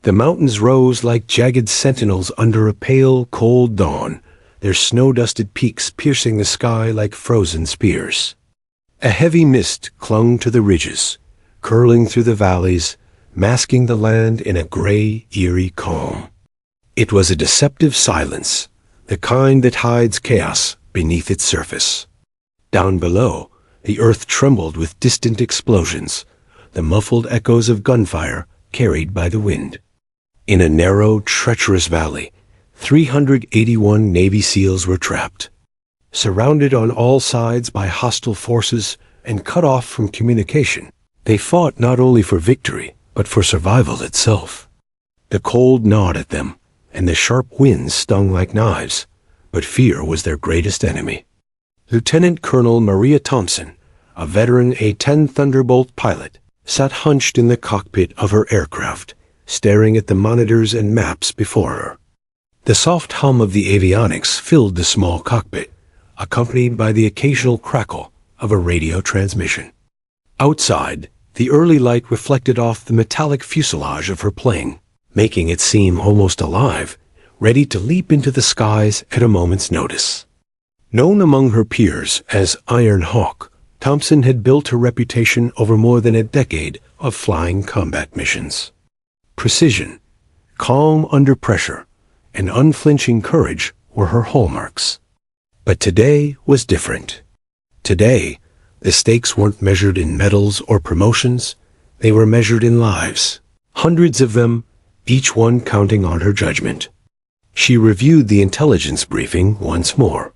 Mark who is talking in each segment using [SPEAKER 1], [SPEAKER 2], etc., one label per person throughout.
[SPEAKER 1] The mountains rose like jagged sentinels under a pale, cold dawn, their snow-dusted peaks piercing the sky like frozen spears. A heavy mist clung to the ridges, curling through the valleys, masking the land in a gray, eerie calm. It was a deceptive silence, the kind that hides chaos beneath its surface. Down below, the earth trembled with distant explosions, the muffled echoes of gunfire carried by the wind. In a narrow, treacherous valley, 381 Navy SEALs were trapped. Surrounded on all sides by hostile forces and cut off from communication, they fought not only for victory, but for survival itself. The cold gnawed at them, and the sharp winds stung like knives, but fear was their greatest enemy. Lieutenant Colonel Maria Thompson, a veteran A-10 Thunderbolt pilot, sat hunched in the cockpit of her aircraft, staring at the monitors and maps before her. The soft hum of the avionics filled the small cockpit, accompanied by the occasional crackle of a radio transmission. Outside, the early light reflected off the metallic fuselage of her plane, making it seem almost alive, ready to leap into the skies at a moment's notice. Known among her peers as Iron Hawk, Thompson had built her reputation over more than a decade of flying combat missions. Precision, calm under pressure, and unflinching courage were her hallmarks. But today was different. Today, the stakes weren't measured in medals or promotions, they were measured in lives. Hundreds of them, each one counting on her judgment. She reviewed the intelligence briefing once more.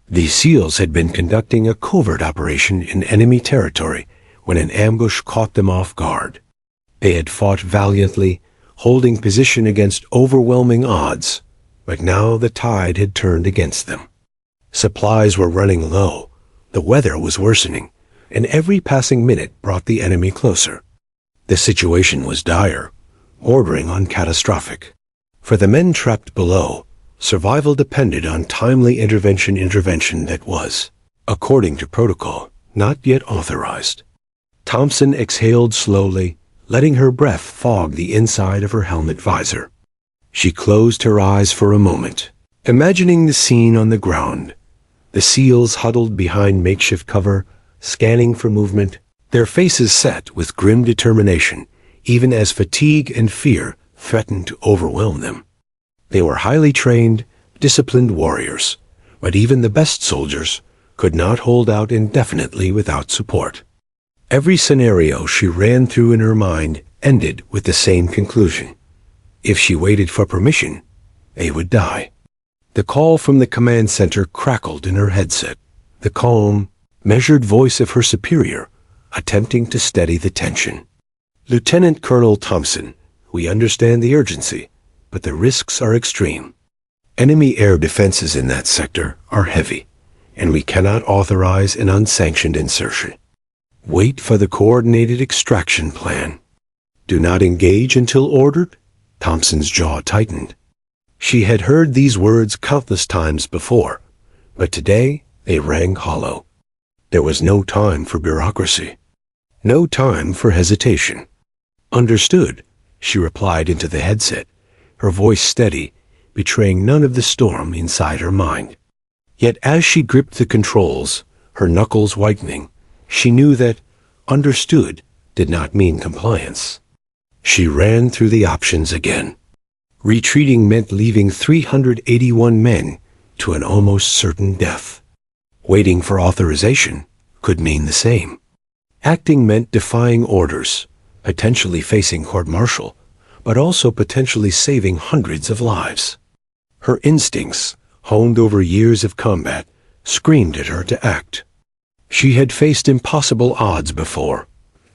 [SPEAKER 1] The SEALs had been conducting a covert operation in enemy territory when an ambush caught them off guard. They had fought valiantly, holding position against overwhelming odds, but now the tide had turned against them. Supplies were running low, the weather was worsening, and every passing minute brought the enemy closer. The situation was dire, bordering on catastrophic. For the men trapped below, survival depended on timely intervention that was, according to protocol, not yet authorized. Thompson exhaled slowly, letting her breath fog the inside of her helmet visor. She closed her eyes for a moment, imagining the scene on the ground. The SEALs huddled behind makeshift cover, scanning for movement, their faces set with grim determination, even as fatigue and fear threatened to overwhelm them. They were highly trained, disciplined warriors, but even the best soldiers could not hold out indefinitely without support. Every scenario she ran through in her mind ended with the same conclusion. If she waited for permission, they would die. The call from the command center crackled in her headset, the calm, measured voice of her superior, attempting to steady the tension. Lieutenant Colonel Thompson, we understand the urgency, but the risks are extreme. Enemy air defenses in that sector are heavy, and we cannot authorize an unsanctioned insertion. Wait for the coordinated extraction plan. Do not engage until ordered? Thompson's jaw tightened. She had heard these words countless times before, but today they rang hollow. There was no time for bureaucracy. No time for hesitation. Understood, she replied into the headset, her voice steady, betraying none of the storm inside her mind. Yet as she gripped the controls, her knuckles whitening, she knew that understood did not mean compliance. She ran through the options again. Retreating meant leaving 381 men to an almost certain death. Waiting for authorization could mean the same. Acting meant defying orders, potentially facing court-martial, but also potentially saving hundreds of lives. Her instincts, honed over years of combat, screamed at her to act. She had faced impossible odds before,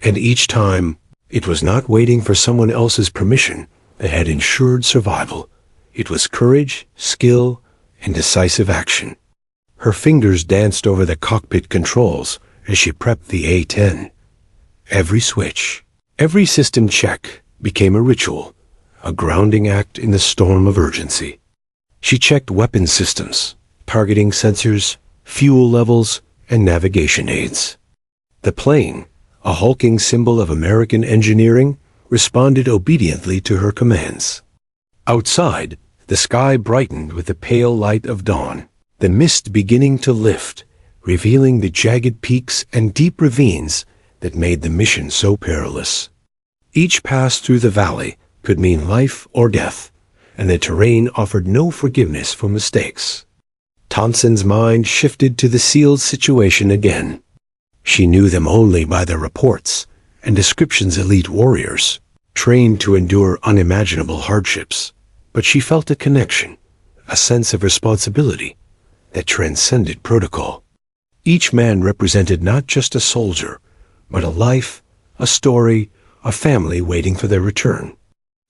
[SPEAKER 1] and each time, it was not waiting for someone else's permission that had ensured survival. It was courage, skill, and decisive action. Her fingers danced over the cockpit controls as she prepped the A-10. Every switch, every system check became a ritual, a grounding act in the storm of urgency. She checked weapon systems, targeting sensors, fuel levels, and navigation aids. The plane, a hulking symbol of American engineering, responded obediently to her commands. Outside, the sky brightened with the pale light of dawn, the mist beginning to lift, revealing the jagged peaks and deep ravines that made the mission so perilous. Each pass through the valley could mean life or death, and the terrain offered no forgiveness for mistakes. Thompson's mind shifted to the SEALs' situation again. She knew them only by their reports and descriptions of elite warriors, trained to endure unimaginable hardships, but she felt a connection, a sense of responsibility that transcended protocol. Each man represented not just a soldier, but a life, a story, a family waiting for their return.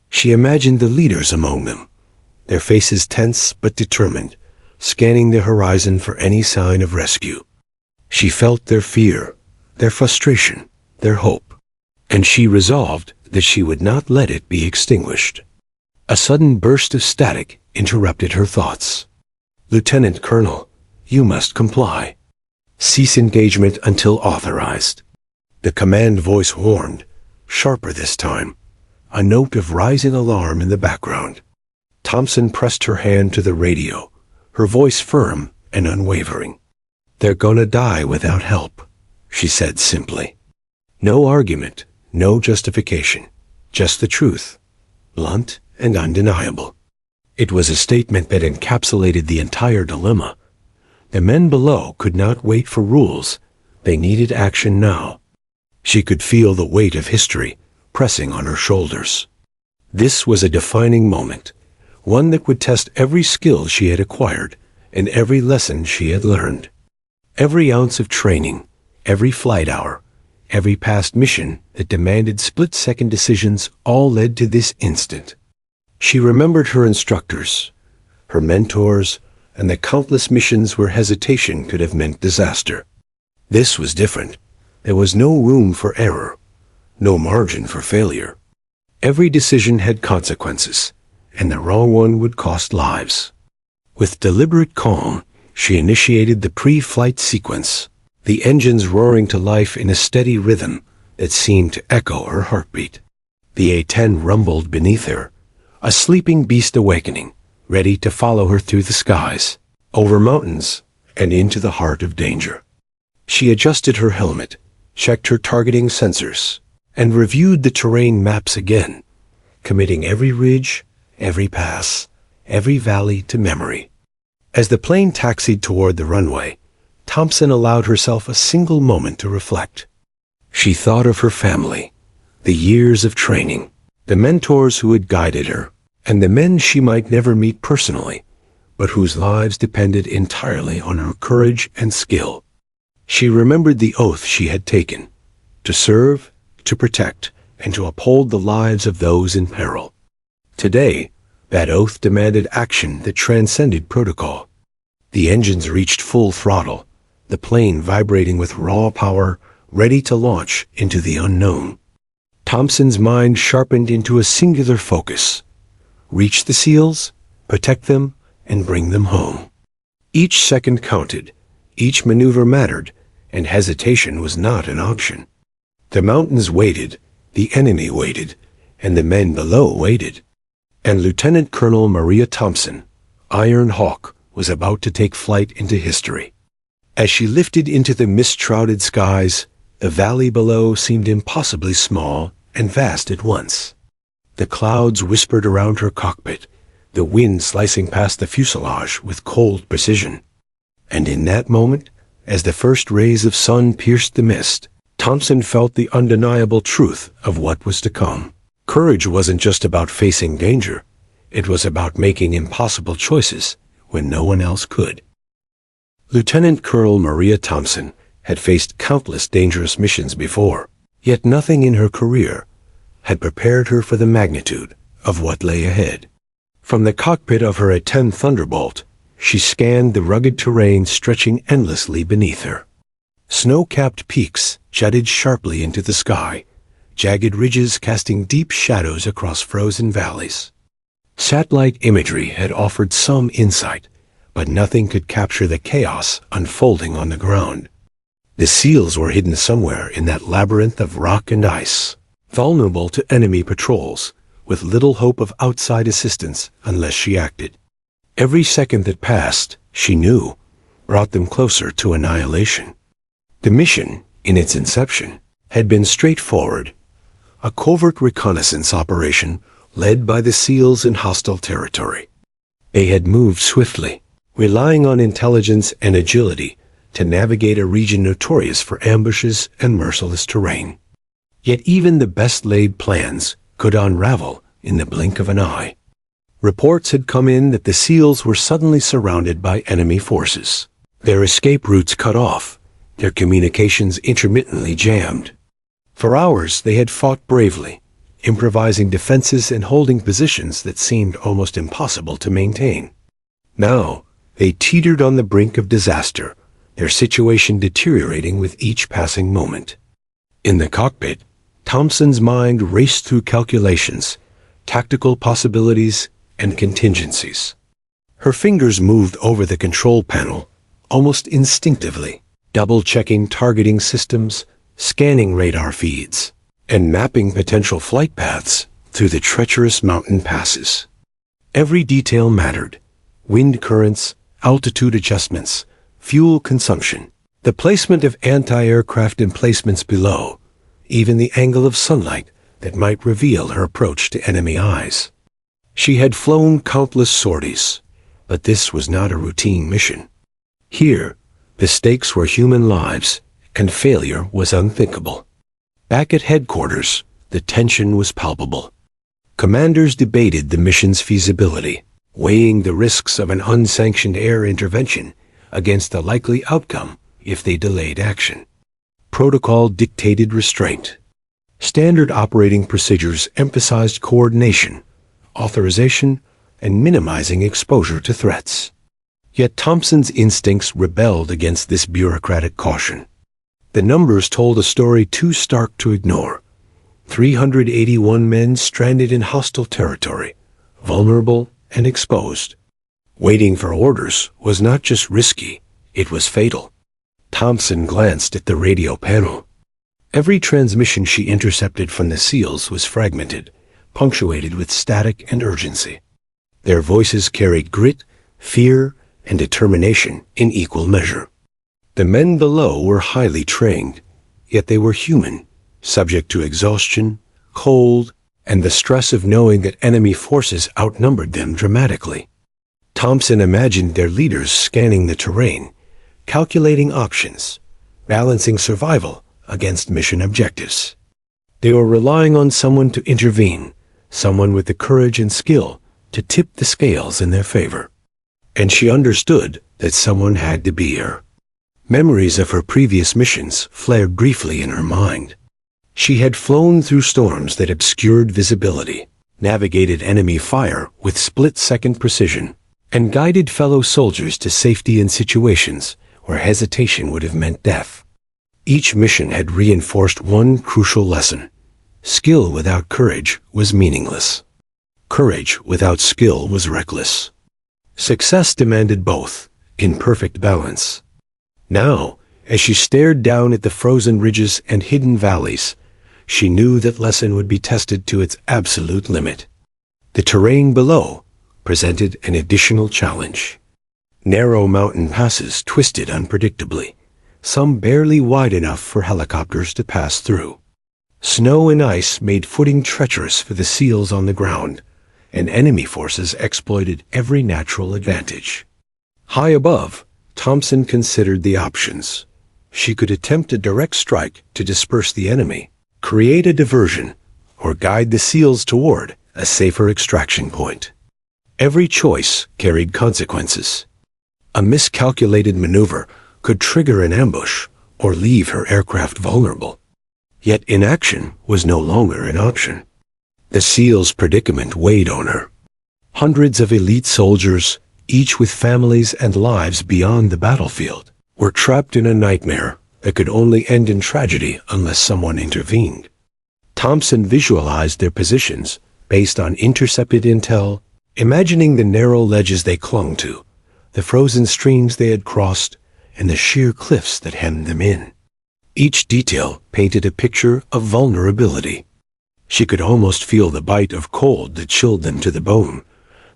[SPEAKER 1] She imagined the leaders among them, their faces tense but determined, scanning the horizon for any sign of rescue. She felt their fear, their frustration, their hope, and she resolved that she would not let it be extinguished. A sudden burst of static interrupted her thoughts. "Lieutenant Colonel, you must comply. Cease engagement until authorized." The command voice warned, sharper this time, a note of rising alarm in the background. Thompson pressed her hand to the radio, her voice firm and unwavering. "They're gonna die without help," she said simply. No argument, no justification, just the truth, blunt and undeniable. It was a statement that encapsulated the entire dilemma. The men below could not wait for rules. They needed action now. She could feel the weight of history pressing on her shoulders. This was a defining moment, one that would test every skill she had acquired and every lesson she had learned. Every ounce of training, every flight hour, every past mission that demanded split-second decisions all led to this instant. She remembered her instructors, her mentors, and the countless missions where hesitation could have meant disaster. This was different. There was no room for error, no margin for failure. Every decision had consequences, and the wrong one would cost lives. With deliberate calm, she initiated the pre-flight sequence, the engines roaring to life in a steady rhythm that seemed to echo her heartbeat. The A-10 rumbled beneath her, a sleeping beast awakening, ready to follow her through the skies, over mountains, and into the heart of danger. She adjusted her helmet, checked her targeting sensors, and reviewed the terrain maps again, committing every ridge, every pass, every valley to memory. As the plane taxied toward the runway, Thompson allowed herself a single moment to reflect. She thought of her family, the years of training, the mentors who had guided her, and the men she might never meet personally, but whose lives depended entirely on her courage and skill. She remembered the oath she had taken, to serve, to protect, and to uphold the lives of those in peril. Today, that oath demanded action that transcended protocol. The engines reached full throttle, the plane vibrating with raw power, ready to launch into the unknown. Thompson's mind sharpened into a singular focus. Reach the SEALs, protect them, and bring them home. Each second counted, each maneuver mattered, and hesitation was not an option. The mountains waited, the enemy waited, and the men below waited. And Lieutenant Colonel Maria Thompson, Iron Hawk, was about to take flight into history. As she lifted into the mist-shrouded skies, the valley below seemed impossibly small and vast at once. The clouds whispered around her cockpit, the wind slicing past the fuselage with cold precision. And in that moment, as the first rays of sun pierced the mist, Thompson felt the undeniable truth of what was to come. Courage wasn't just about facing danger. It was about making impossible choices when no one else could. Lieutenant Colonel Maria Thompson had faced countless dangerous missions before, yet nothing in her career had prepared her for the magnitude of what lay ahead. From the cockpit of her A-10 Thunderbolt, she scanned the rugged terrain stretching endlessly beneath her. Snow-capped peaks jutted sharply into the sky, jagged ridges casting deep shadows across frozen valleys. Satellite imagery had offered some insight, but nothing could capture the chaos unfolding on the ground. The SEALs were hidden somewhere in that labyrinth of rock and ice, vulnerable to enemy patrols, with little hope of outside assistance unless she acted. Every second that passed, she knew, brought them closer to annihilation. The mission, in its inception, had been straightforward, a covert reconnaissance operation led by the SEALs in hostile territory. They had moved swiftly, relying on intelligence and agility to navigate a region notorious for ambushes and merciless terrain. Yet even the best-laid plans could unravel in the blink of an eye. Reports had come in that the SEALs were suddenly surrounded by enemy forces, their escape routes cut off, their communications intermittently jammed. For hours they had fought bravely, improvising defenses and holding positions that seemed almost impossible to maintain. Now, they teetered on the brink of disaster, their situation deteriorating with each passing moment. In the cockpit, Thompson's mind raced through calculations, tactical possibilities, and contingencies. Her fingers moved over the control panel, almost instinctively, double-checking targeting systems, scanning radar feeds, and mapping potential flight paths through the treacherous mountain passes. Every detail mattered: wind currents, altitude adjustments, fuel consumption, the placement of anti-aircraft emplacements below, even the angle of sunlight that might reveal her approach to enemy eyes. She had flown countless sorties, but this was not a routine mission. Here, the stakes were human lives, and failure was unthinkable. Back at headquarters, the tension was palpable. Commanders debated the mission's feasibility, weighing the risks of an unsanctioned air intervention against the likely outcome if they delayed action. Protocol dictated restraint. Standard operating procedures emphasized coordination, authorization, and minimizing exposure to threats. Yet Thompson's instincts rebelled against this bureaucratic caution. The numbers told a story too stark to ignore. 381 men stranded in hostile territory, vulnerable and exposed. Waiting for orders was not just risky, it was fatal. Thompson glanced at the radio panel. Every transmission she intercepted from the SEALs was fragmented, punctuated with static and urgency. Their voices carried grit, fear, and determination in equal measure. The men below were highly trained, yet they were human, subject to exhaustion, cold, and the stress of knowing that enemy forces outnumbered them dramatically. Thompson imagined their leaders scanning the terrain, calculating options, balancing survival against mission objectives. They were relying on someone to intervene, someone with the courage and skill to tip the scales in their favor. And she understood that someone had to be her. Memories of her previous missions flared briefly in her mind. She had flown through storms that obscured visibility, navigated enemy fire with split-second precision, and guided fellow soldiers to safety in situations where hesitation would have meant death. Each mission had reinforced one crucial lesson: skill without courage was meaningless. Courage without skill was reckless. Success demanded both, in perfect balance. Now, as she stared down at the frozen ridges and hidden valleys, she knew that lesson would be tested to its absolute limit. The terrain below presented an additional challenge. Narrow mountain passes twisted unpredictably, some barely wide enough for helicopters to pass through. Snow and ice made footing treacherous for the SEALs on the ground, and enemy forces exploited every natural advantage. High above, Thompson considered the options. She could attempt a direct strike to disperse the enemy, create a diversion, or guide the SEALs toward a safer extraction point. Every choice carried consequences. A miscalculated maneuver could trigger an ambush or leave her aircraft vulnerable. Yet inaction was no longer an option. The SEALs' predicament weighed on her. Hundreds of elite soldiers, each with families and lives beyond the battlefield, were trapped in a nightmare that could only end in tragedy unless someone intervened. Thompson visualized their positions based on intercepted intel, imagining the narrow ledges they clung to, the frozen streams they had crossed, and the sheer cliffs that hemmed them in. Each detail painted a picture of vulnerability. She could almost feel the bite of cold that chilled them to the bone,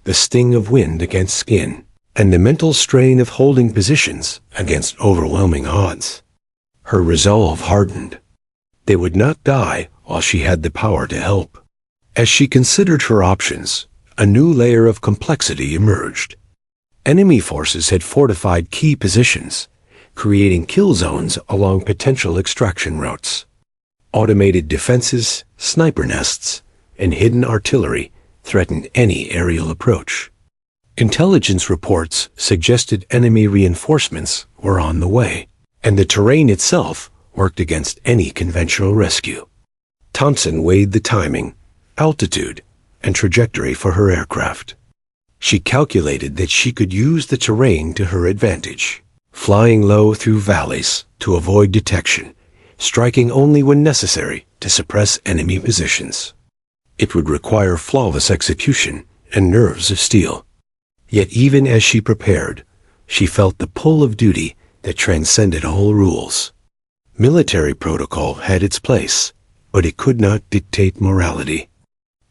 [SPEAKER 1] the sting of wind against skin, and the mental strain of holding positions against overwhelming odds. Her resolve hardened. They would not die while she had the power to help. As she considered her options, a new layer of complexity emerged. Enemy forces had fortified key positions, creating kill zones along potential extraction routes. Automated defenses, sniper nests, and hidden artillery threatened any aerial approach. Intelligence reports suggested enemy reinforcements were on the way, and the terrain itself worked against any conventional rescue. Thompson weighed the timing, altitude, and trajectory for her aircraft. She calculated that she could use the terrain to her advantage, flying low through valleys to avoid detection, striking only when necessary to suppress enemy positions. It would require flawless execution and nerves of steel. Yet even as she prepared, she felt the pull of duty that transcended all rules. Military protocol had its place, but it could not dictate morality.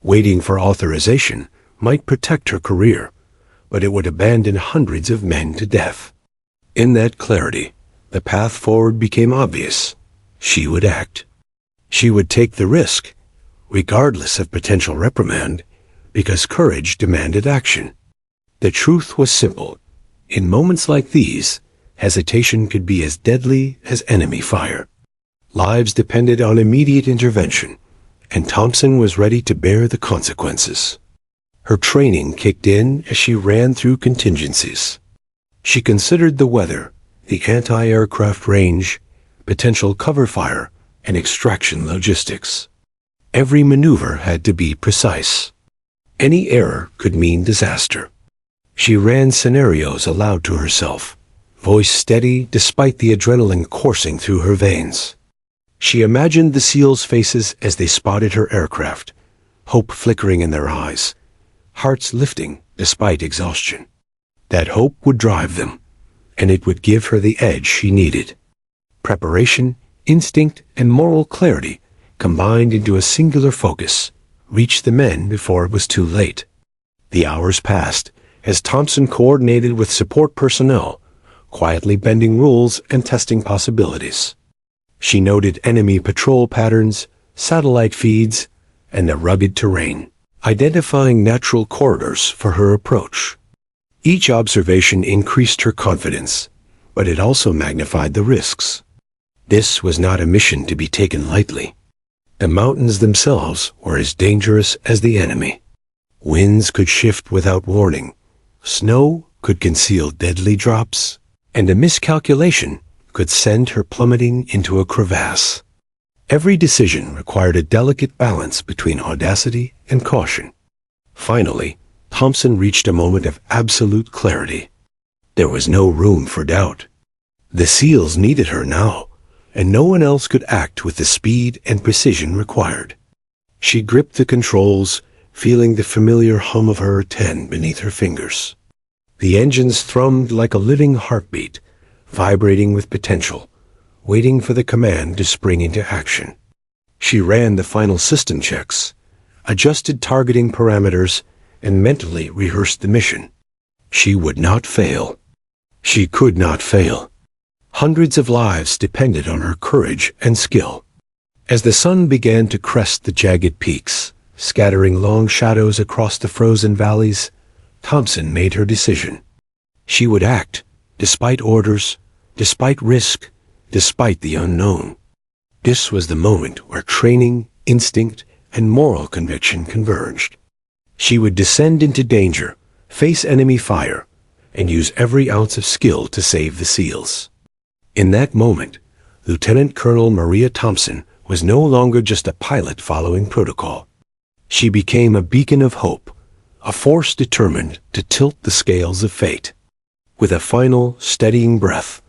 [SPEAKER 1] Waiting for authorization might protect her career, but it would abandon hundreds of men to death. In that clarity, the path forward became obvious. She would act. She would take the risk, regardless of potential reprimand, because courage demanded action. The truth was simple. In moments like these, hesitation could be as deadly as enemy fire. Lives depended on immediate intervention, and Thompson was ready to bear the consequences. Her training kicked in as she ran through contingencies. She considered the weather, the anti-aircraft range, potential cover fire, and extraction logistics. Every maneuver had to be precise. Any error could mean disaster. She ran scenarios aloud to herself, voice steady despite the adrenaline coursing through her veins. She imagined the SEALs' faces as they spotted her aircraft, hope flickering in their eyes, hearts lifting despite exhaustion. That hope would drive them, and it would give her the edge she needed. Preparation, instinct, and moral clarity combined into a singular focus, reached the men before it was too late. The hours passed as Thompson coordinated with support personnel, quietly bending rules and testing possibilities. She noted enemy patrol patterns, satellite feeds, and the rugged terrain, identifying natural corridors for her approach. Each observation increased her confidence, but it also magnified the risks. This was not a mission to be taken lightly. The mountains themselves were as dangerous as the enemy. Winds could shift without warning, snow could conceal deadly drops, and a miscalculation could send her plummeting into a crevasse. Every decision required a delicate balance between audacity and caution. Finally, Thompson reached a moment of absolute clarity. There was no room for doubt. The SEALs needed her now, and no one else could act with the speed and precision required. She gripped the controls, feeling the familiar hum of her A-10 beneath her fingers. The engines thrummed like a living heartbeat, vibrating with potential, waiting for the command to spring into action. She ran the final system checks, adjusted targeting parameters, and mentally rehearsed the mission. She would not fail. She could not fail. Hundreds of lives depended on her courage and skill. As the sun began to crest the jagged peaks, scattering long shadows across the frozen valleys, Thompson made her decision. She would act, despite orders, despite risk, despite the unknown. This was the moment where training, instinct, and moral conviction converged. She would descend into danger, face enemy fire, and use every ounce of skill to save the SEALs. In that moment, Lieutenant Colonel Maria Thompson was no longer just a pilot following protocol. She became a beacon of hope, a force determined to tilt the scales of fate. With a final, steadying breath,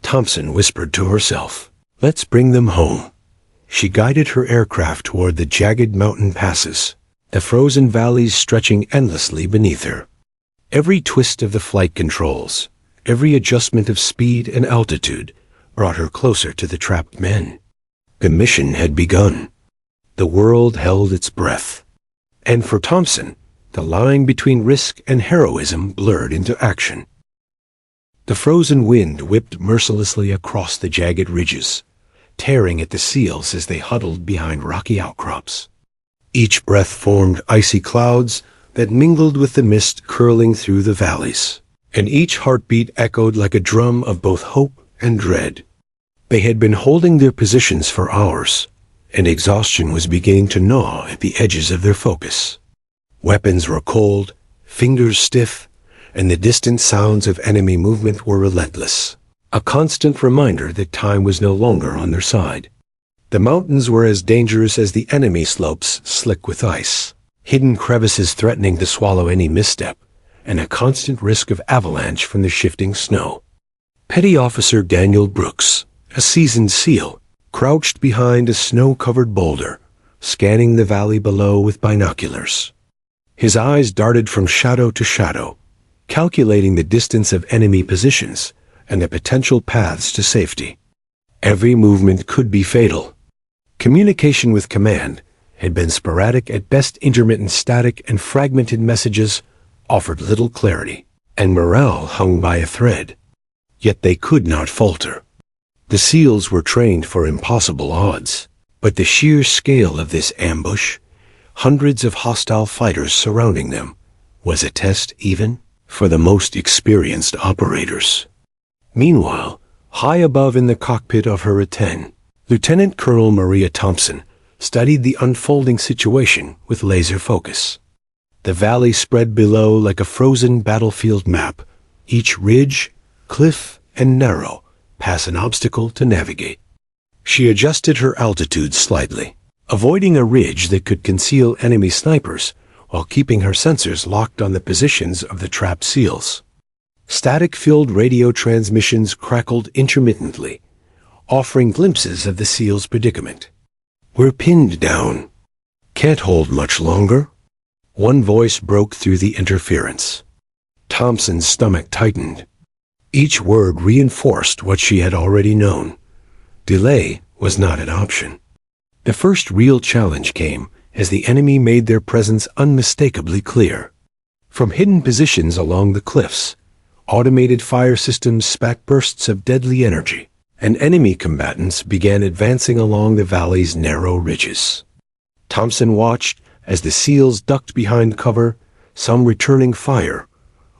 [SPEAKER 1] Thompson whispered to herself, "Let's bring them home." She guided her aircraft toward the jagged mountain passes, the frozen valleys stretching endlessly beneath her. Every twist of the flight controls, every adjustment of speed and altitude brought her closer to the trapped men. The mission had begun. The world held its breath. And for Thompson, the line between risk and heroism blurred into action. The frozen wind whipped mercilessly across the jagged ridges, tearing at the seals as they huddled behind rocky outcrops. Each breath formed icy clouds that mingled with the mist curling through the valleys, and each heartbeat echoed like a drum of both hope and dread. They had been holding their positions for hours, and exhaustion was beginning to gnaw at the edges of their focus. Weapons were cold, fingers stiff, and the distant sounds of enemy movement were relentless, a constant reminder that time was no longer on their side. The mountains were as dangerous as the enemy slopes, slick with ice, hidden crevices threatening to swallow any misstep, and a constant risk of avalanche from the shifting snow. Petty Officer Daniel Brooks, a seasoned SEAL, crouched behind a snow-covered boulder, scanning the valley below with binoculars. His eyes darted from shadow to shadow, calculating the distance of enemy positions and the potential paths to safety. Every movement could be fatal. Communication with command had been sporadic, at best intermittent static, and fragmented messages offered little clarity, and morale hung by a thread. Yet they could not falter. The SEALs were trained for impossible odds, but the sheer scale of this ambush, hundreds of hostile fighters surrounding them, was a test even for the most experienced operators. Meanwhile, high above in the cockpit of her A-10, Lieutenant Colonel Maria Thompson studied the unfolding situation with laser focus. The valley spread below like a frozen battlefield map, each ridge, cliff, and narrow pass an obstacle to navigate. She adjusted her altitude slightly, avoiding a ridge that could conceal enemy snipers while keeping her sensors locked on the positions of the trapped SEALs. Static-filled radio transmissions crackled intermittently, offering glimpses of the SEAL's predicament. "We're pinned down. Can't hold much longer." One voice broke through the interference. Thompson's stomach tightened. Each word reinforced what she had already known. Delay was not an option. The first real challenge came as the enemy made their presence unmistakably clear. From hidden positions along the cliffs, automated fire systems spat bursts of deadly energy, and enemy combatants began advancing along the valley's narrow ridges. Thompson watched as the SEALs ducked behind cover, some returning fire,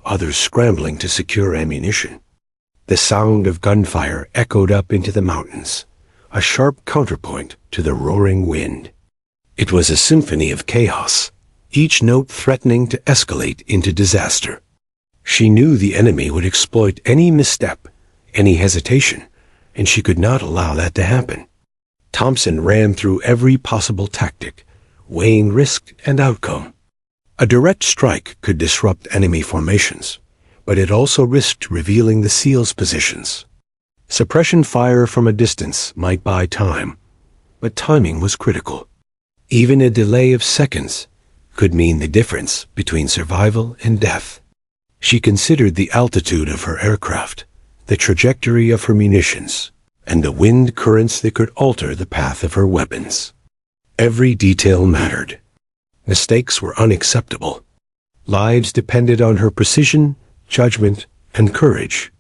[SPEAKER 1] others scrambling to secure ammunition. The sound of gunfire echoed up into the mountains, a sharp counterpoint to the roaring wind. It was a symphony of chaos, each note threatening to escalate into disaster. She knew the enemy would exploit any misstep, any hesitation, and she could not allow that to happen. Thompson ran through every possible tactic, weighing risk and outcome. A direct strike could disrupt enemy formations, but it also risked revealing the SEALs' positions. Suppression fire from a distance might buy time, but timing was critical. Even a delay of seconds could mean the difference between survival and death. She considered the altitude of her aircraft, the trajectory of her munitions, and the wind currents that could alter the path of her weapons. Every detail mattered. Mistakes were unacceptable. Lives depended on her precision, judgment, and courage.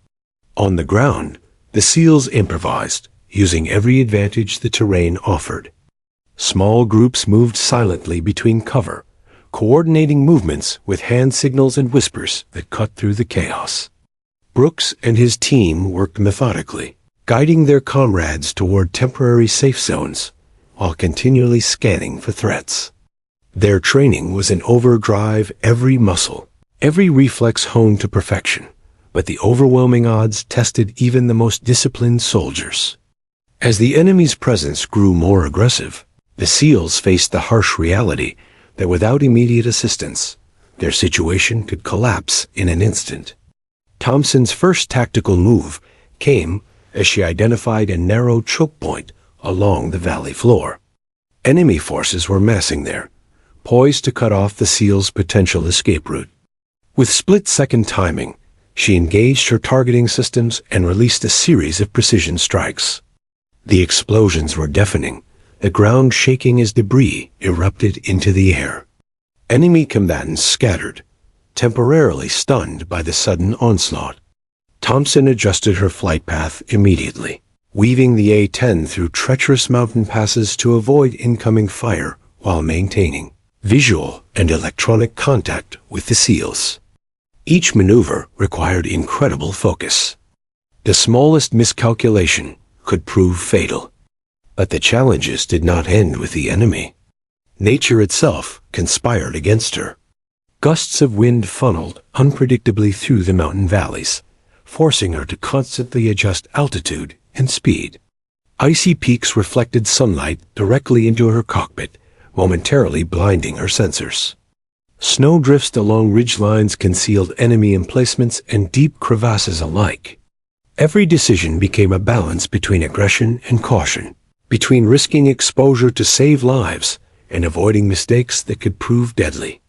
[SPEAKER 1] On the ground, the SEALs improvised, using every advantage the terrain offered. Small groups moved silently between cover, coordinating movements with hand signals and whispers that cut through the chaos. Brooks and his team worked methodically, guiding their comrades toward temporary safe zones while continually scanning for threats. Their training was in overdrive, every muscle, every reflex honed to perfection, but the overwhelming odds tested even the most disciplined soldiers. As the enemy's presence grew more aggressive, the SEALs faced the harsh reality that without immediate assistance, their situation could collapse in an instant. Thompson's first tactical move came as she identified a narrow choke point along the valley floor. Enemy forces were massing there, poised to cut off the SEAL's potential escape route. With split-second timing, she engaged her targeting systems and released a series of precision strikes. The explosions were deafening, the ground shaking as debris erupted into the air. Enemy combatants scattered, temporarily stunned by the sudden onslaught. Thompson adjusted her flight path immediately, weaving the A-10 through treacherous mountain passes to avoid incoming fire while maintaining visual and electronic contact with the SEALs. Each maneuver required incredible focus. The smallest miscalculation could prove fatal. But the challenges did not end with the enemy. Nature itself conspired against her. Gusts of wind funneled unpredictably through the mountain valleys, forcing her to constantly adjust altitude and speed. Icy peaks reflected sunlight directly into her cockpit, momentarily blinding her sensors. Snowdrifts along ridgelines concealed enemy emplacements and deep crevasses alike. Every decision became a balance between aggression and caution, between risking exposure to save lives and avoiding mistakes that could prove deadly.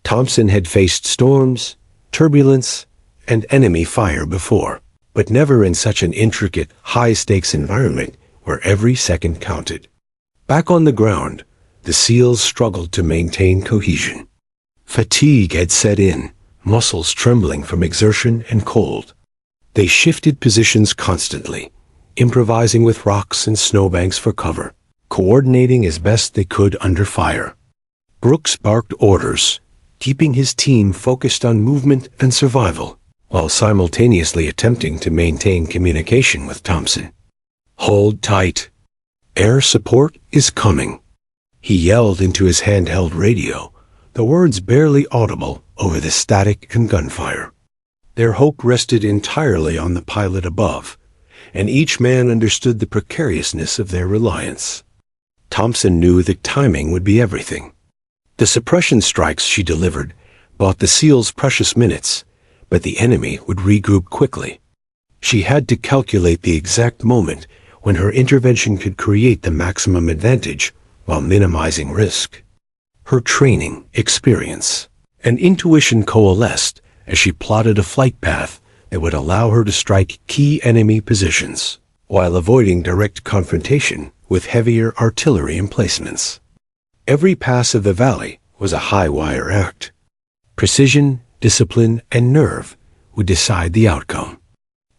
[SPEAKER 1] Thompson had faced storms, turbulence, and enemy fire before, but never in such an intricate, high-stakes environment where every second counted. Back on the ground, the SEALs struggled to maintain cohesion. Fatigue had set in, muscles trembling from exertion and cold. They shifted positions constantly, improvising with rocks and snowbanks for cover, coordinating as best they could under fire. Brooks barked orders, keeping his team focused on movement and survival, while simultaneously attempting to maintain communication with Thompson. "Hold tight. Air support is coming," he yelled into his handheld radio, the words barely audible over the static and gunfire. Their hope rested entirely on the pilot above, and each man understood the precariousness of their reliance. Thompson knew that timing would be everything. The suppression strikes she delivered bought the SEALs precious minutes, but the enemy would regroup quickly. She had to calculate the exact moment when her intervention could create the maximum advantage while minimizing risk. Her training, experience, and intuition coalesced as she plotted a flight path that would allow her to strike key enemy positions, while avoiding direct confrontation with heavier artillery emplacements. Every pass of the valley was a high-wire act. Precision, discipline, and nerve would decide the outcome.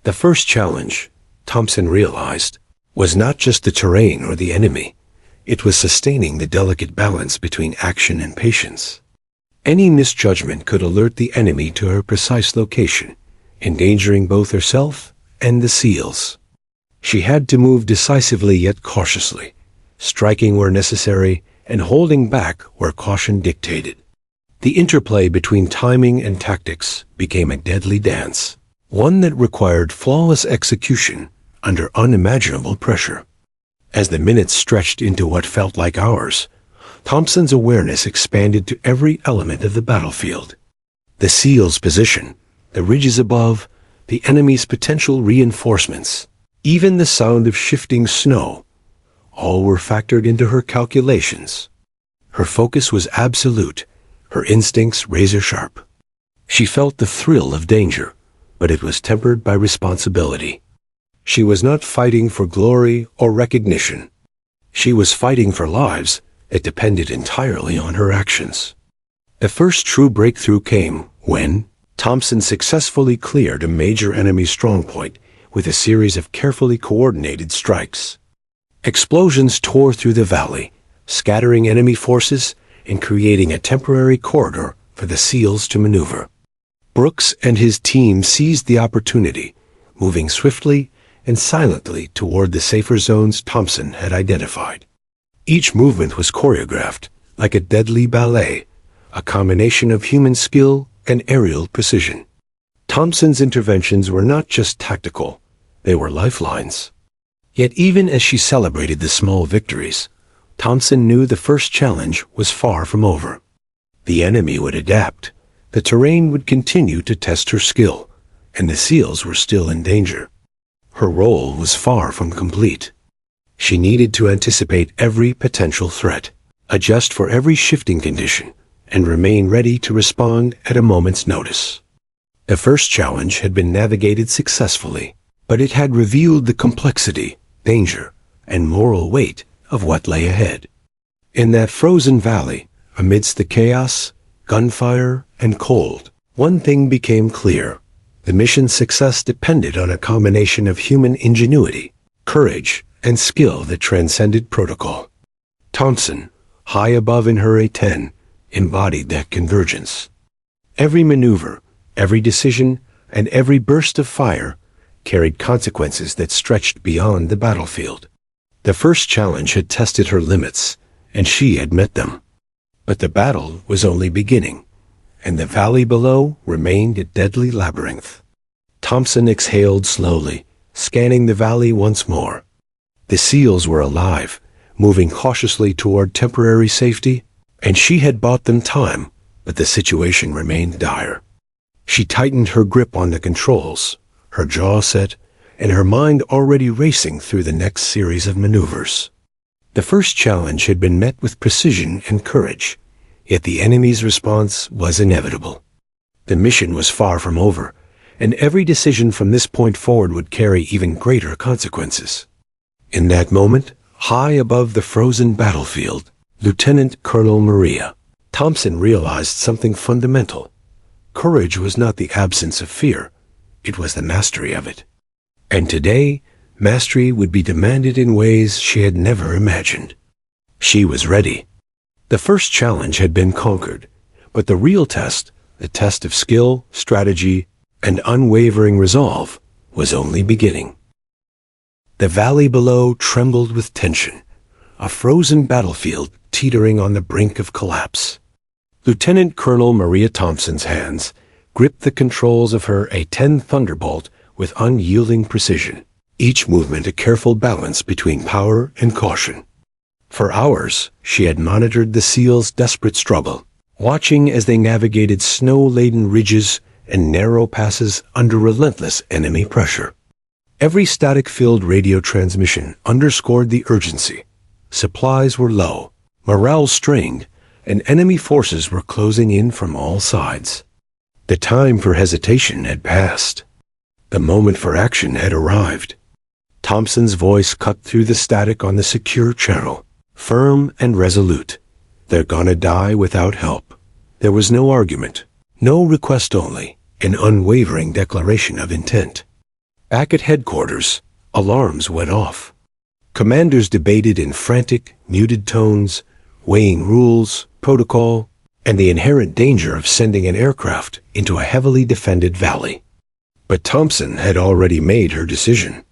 [SPEAKER 1] The first challenge, Thompson realized, was not just the terrain or the enemy. It was sustaining the delicate balance between action and patience. Any misjudgment could alert the enemy to her precise location, endangering both herself and the SEALs. She had to move decisively yet cautiously, striking where necessary and holding back where caution dictated. The interplay between timing and tactics became a deadly dance, one that required flawless execution under unimaginable pressure. As the minutes stretched into what felt like hours, Thompson's awareness expanded to every element of the battlefield. The SEALs' position, the ridges above, the enemy's potential reinforcements, even the sound of shifting snow, all were factored into her calculations. Her focus was absolute, her instincts razor-sharp. She felt the thrill of danger, but it was tempered by responsibility. She was not fighting for glory or recognition. She was fighting for lives that depended entirely on her actions. The first true breakthrough came when Thompson successfully cleared a major enemy strongpoint with a series of carefully coordinated strikes. Explosions tore through the valley, scattering enemy forces and creating a temporary corridor for the SEALs to maneuver. Brooks and his team seized the opportunity, moving swiftly and silently toward the safer zones Thompson had identified. Each movement was choreographed, like a deadly ballet, a combination of human skill and aerial precision. Thompson's interventions were not just tactical, they were lifelines. Yet even as she celebrated the small victories, Thompson knew the first challenge was far from over. The enemy would adapt, the terrain would continue to test her skill, and the SEALs were still in danger. Her role was far from complete. She needed to anticipate every potential threat, adjust for every shifting condition, and remain ready to respond at a moment's notice. The first challenge had been navigated successfully, but it had revealed the complexity, danger, and moral weight of what lay ahead. In that frozen valley, amidst the chaos, gunfire, and cold, one thing became clear. The mission's success depended on a combination of human ingenuity, courage, and skill that transcended protocol. Thompson, high above in her A-10, embodied that convergence. Every maneuver, every decision, and every burst of fire carried consequences that stretched beyond the battlefield. The first challenge had tested her limits, and she had met them. But the battle was only beginning, and the valley below remained a deadly labyrinth. Thompson exhaled slowly, scanning the valley once more. The SEALs were alive, moving cautiously toward temporary safety, and she had bought them time, but the situation remained dire. She tightened her grip on the controls, her jaw set, and her mind already racing through the next series of maneuvers. The first challenge had been met with precision and courage, yet the enemy's response was inevitable. The mission was far from over, and every decision from this point forward would carry even greater consequences. In that moment, high above the frozen battlefield, Lieutenant Colonel Maria Thompson realized something fundamental. Courage was not the absence of fear, it was the mastery of it. And today, mastery would be demanded in ways she had never imagined. She was ready. The first challenge had been conquered, but the real test, the test of skill, strategy, and unwavering resolve, was only beginning. The valley below trembled with tension, a frozen battlefield teetering on the brink of collapse. Lieutenant Colonel Maria Thompson's hands gripped the controls of her A-10 Thunderbolt with unyielding precision, each movement a careful balance between power and caution. For hours, she had monitored the SEALs' desperate struggle, watching as they navigated snow-laden ridges and narrow passes under relentless enemy pressure. Every static-filled radio transmission underscored the urgency. Supplies were low, morale strained, and enemy forces were closing in from all sides. The time for hesitation had passed. The moment for action had arrived. Thompson's voice cut through the static on the secure channel, firm and resolute. "They're gonna die without help." There was no argument, no request only, an unwavering declaration of intent. Back at headquarters, alarms went off. Commanders debated in frantic, muted tones, weighing rules, protocol, and the inherent danger of sending an aircraft into a heavily defended valley. But Thompson had already made her decision.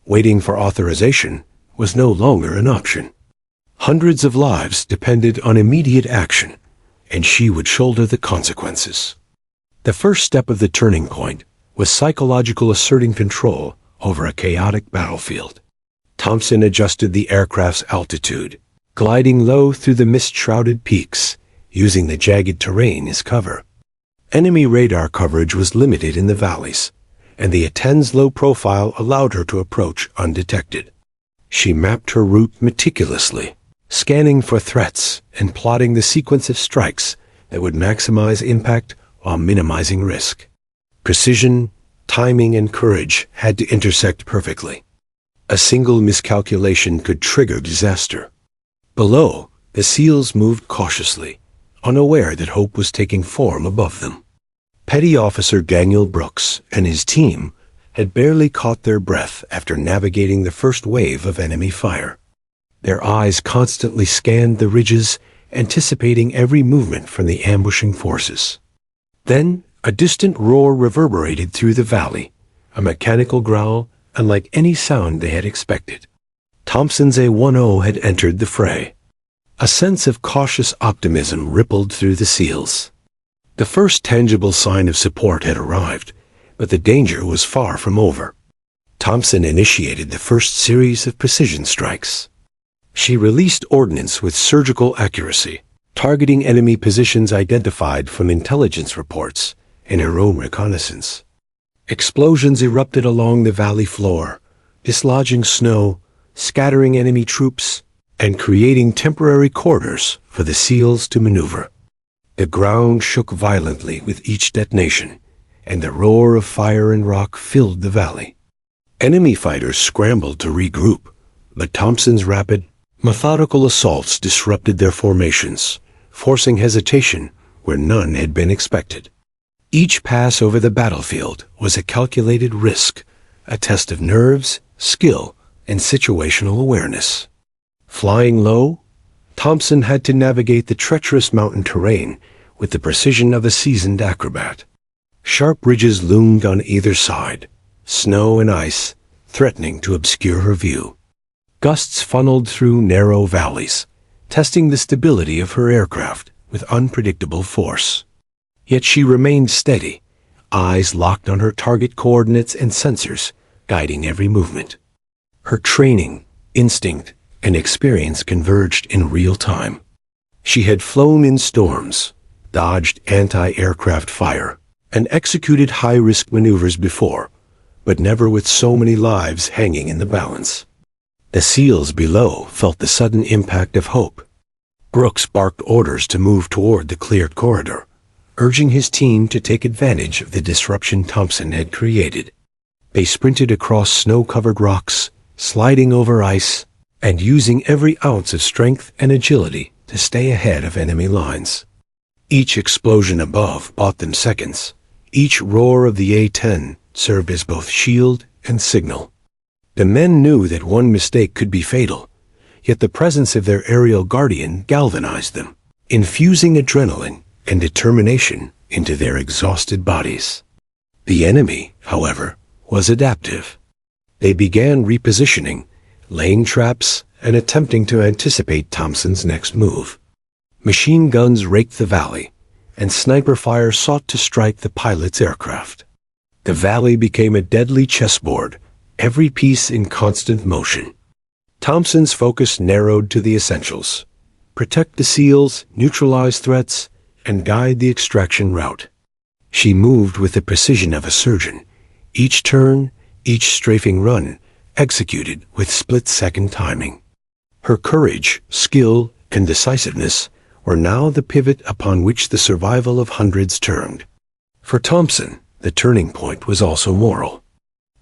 [SPEAKER 1] Waiting for authorization was no longer an option. Hundreds of lives depended on immediate action, and she would shoulder the consequences. The first step of the turning point was psychological asserting control over a chaotic battlefield. Thompson adjusted the aircraft's altitude, gliding low through the mist-shrouded peaks, using the jagged terrain as cover. Enemy radar coverage was limited in the valleys, and the A-10's low profile allowed her to approach undetected. She mapped her route meticulously, scanning for threats and plotting the sequence of strikes that would maximize impact while minimizing risk. Precision, timing, and courage had to intersect perfectly. A single miscalculation could trigger disaster. Below, the SEALs moved cautiously, unaware that hope was taking form above them. Petty Officer Daniel Brooks and his team had barely caught their breath after navigating the first wave of enemy fire. Their eyes constantly scanned the ridges, anticipating every movement from the ambushing forces. Then, a distant roar reverberated through the valley, a mechanical growl unlike any sound they had expected. Thompson's A-10 had entered the fray. A sense of cautious optimism rippled through the SEALs. The first tangible sign of support had arrived, but the danger was far from over. Thompson initiated the first series of precision strikes. She released ordnance with surgical accuracy, targeting enemy positions identified from intelligence reports and her own reconnaissance. Explosions erupted along the valley floor, dislodging snow, scattering enemy troops, and creating temporary corridors for the SEALs to maneuver. The ground shook violently with each detonation, and the roar of fire and rock filled the valley. Enemy fighters scrambled to regroup, but Thompson's rapid, Methodical assaults disrupted their formations, forcing hesitation where none had been expected. Each pass over the battlefield was a calculated risk, a test of nerves, skill, and situational awareness. Flying low, Thompson had to navigate the treacherous mountain terrain with the precision of a seasoned acrobat. Sharp ridges loomed on either side, snow and ice threatening to obscure her view. Gusts funneled through narrow valleys, testing the stability of her aircraft with unpredictable force. Yet she remained steady, eyes locked on her target coordinates and sensors, guiding every movement. Her training, instinct, and experience converged in real time. She had flown in storms, dodged anti-aircraft fire, and executed high-risk maneuvers before, but never with so many lives hanging in the balance. The SEALs below felt the sudden impact of hope. Brooks barked orders to move toward the cleared corridor, urging his team to take advantage of the disruption Thompson had created. They sprinted across snow-covered rocks, sliding over ice, and using every ounce of strength and agility to stay ahead of enemy lines. Each explosion above bought them seconds. Each roar of the A-10 served as both shield and signal. The men knew that one mistake could be fatal, yet the presence of their aerial guardian galvanized them, infusing adrenaline and determination into their exhausted bodies. The enemy, however, was adaptive. They began repositioning, laying traps, and attempting to anticipate Thompson's next move. Machine guns raked the valley, and sniper fire sought to strike the pilot's aircraft. The valley became a deadly chessboard, every piece in constant motion. Thompson's focus narrowed to the essentials: protect the SEALs, neutralize threats, and guide the extraction route. She moved with the precision of a surgeon, each turn, each strafing run, executed with split-second timing. Her courage, skill, and decisiveness were now the pivot upon which the survival of hundreds turned. For Thompson, the turning point was also moral.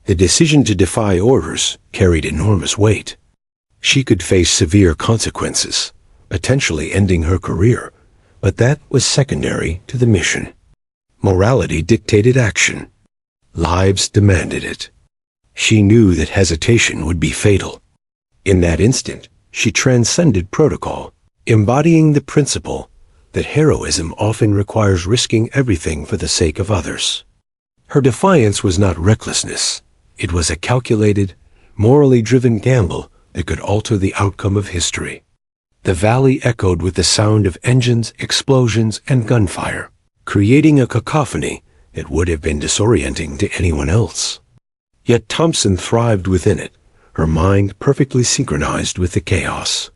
[SPEAKER 1] The decision to defy orders carried enormous weight. She could face severe consequences, potentially ending her career, but that was secondary to the mission. Morality dictated action. Lives demanded it. She knew that hesitation would be fatal. In that instant, she transcended protocol, embodying the principle that heroism often requires risking everything for the sake of others. Her defiance was not recklessness. It was a calculated, morally driven gamble that could alter the outcome of history. The valley echoed with the sound of engines, explosions, and gunfire, creating a cacophony that would have been disorienting to anyone else. Yet Thompson thrived within it, her mind perfectly synchronized with the chaos.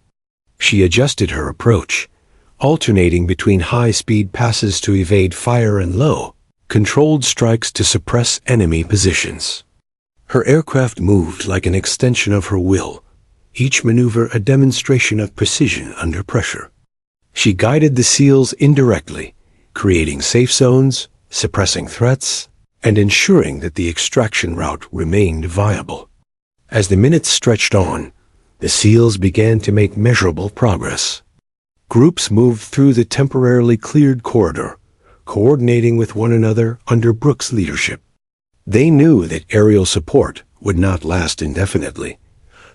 [SPEAKER 1] She adjusted her approach, alternating between high-speed passes to evade fire and low, controlled strikes to suppress enemy positions. Her aircraft moved like an extension of her will, each maneuver a demonstration of precision under pressure. She guided the SEALs indirectly, creating safe zones, suppressing threats, and ensuring that the extraction route remained viable. As the minutes stretched on, the SEALs began to make measurable progress. Groups moved through the temporarily cleared corridor, coordinating with one another under Brooks' leadership. They knew that aerial support would not last indefinitely,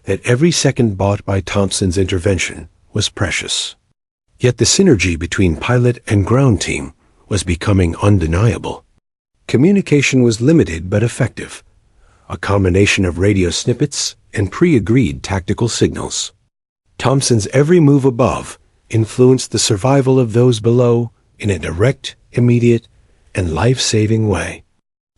[SPEAKER 1] that every second bought by Thompson's intervention was precious. Yet the synergy between pilot and ground team was becoming undeniable. Communication was limited but effective, a combination of radio snippets and pre-agreed tactical signals. Thompson's every move above influenced the survival of those below in a direct, immediate, and life-saving way.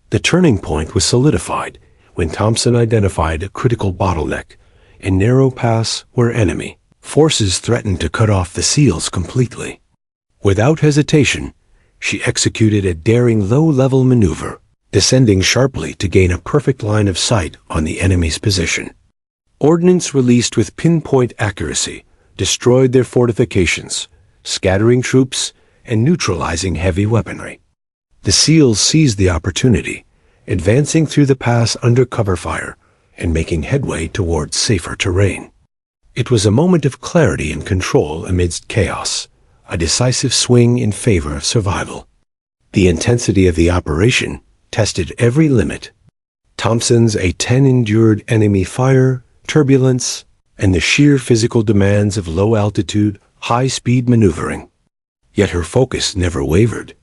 [SPEAKER 1] The turning point was solidified when Thompson identified a critical bottleneck, a narrow pass where enemy forces threatened to cut off the SEALs completely. Without hesitation, she executed a daring low-level maneuver, descending sharply to gain a perfect line of sight on the enemy's position. Ordnance released with pinpoint accuracy destroyed their fortifications, scattering troops and neutralizing heavy weaponry. The SEALs seized the opportunity, advancing through the pass under cover fire and making headway towards safer terrain. It was a moment of clarity and control amidst chaos, a decisive swing in favor of survival. The intensity of the operation tested every limit. Thompson's A-10 endured enemy fire, turbulence, and the sheer physical demands of low-altitude, high-speed maneuvering. Yet her focus never wavered.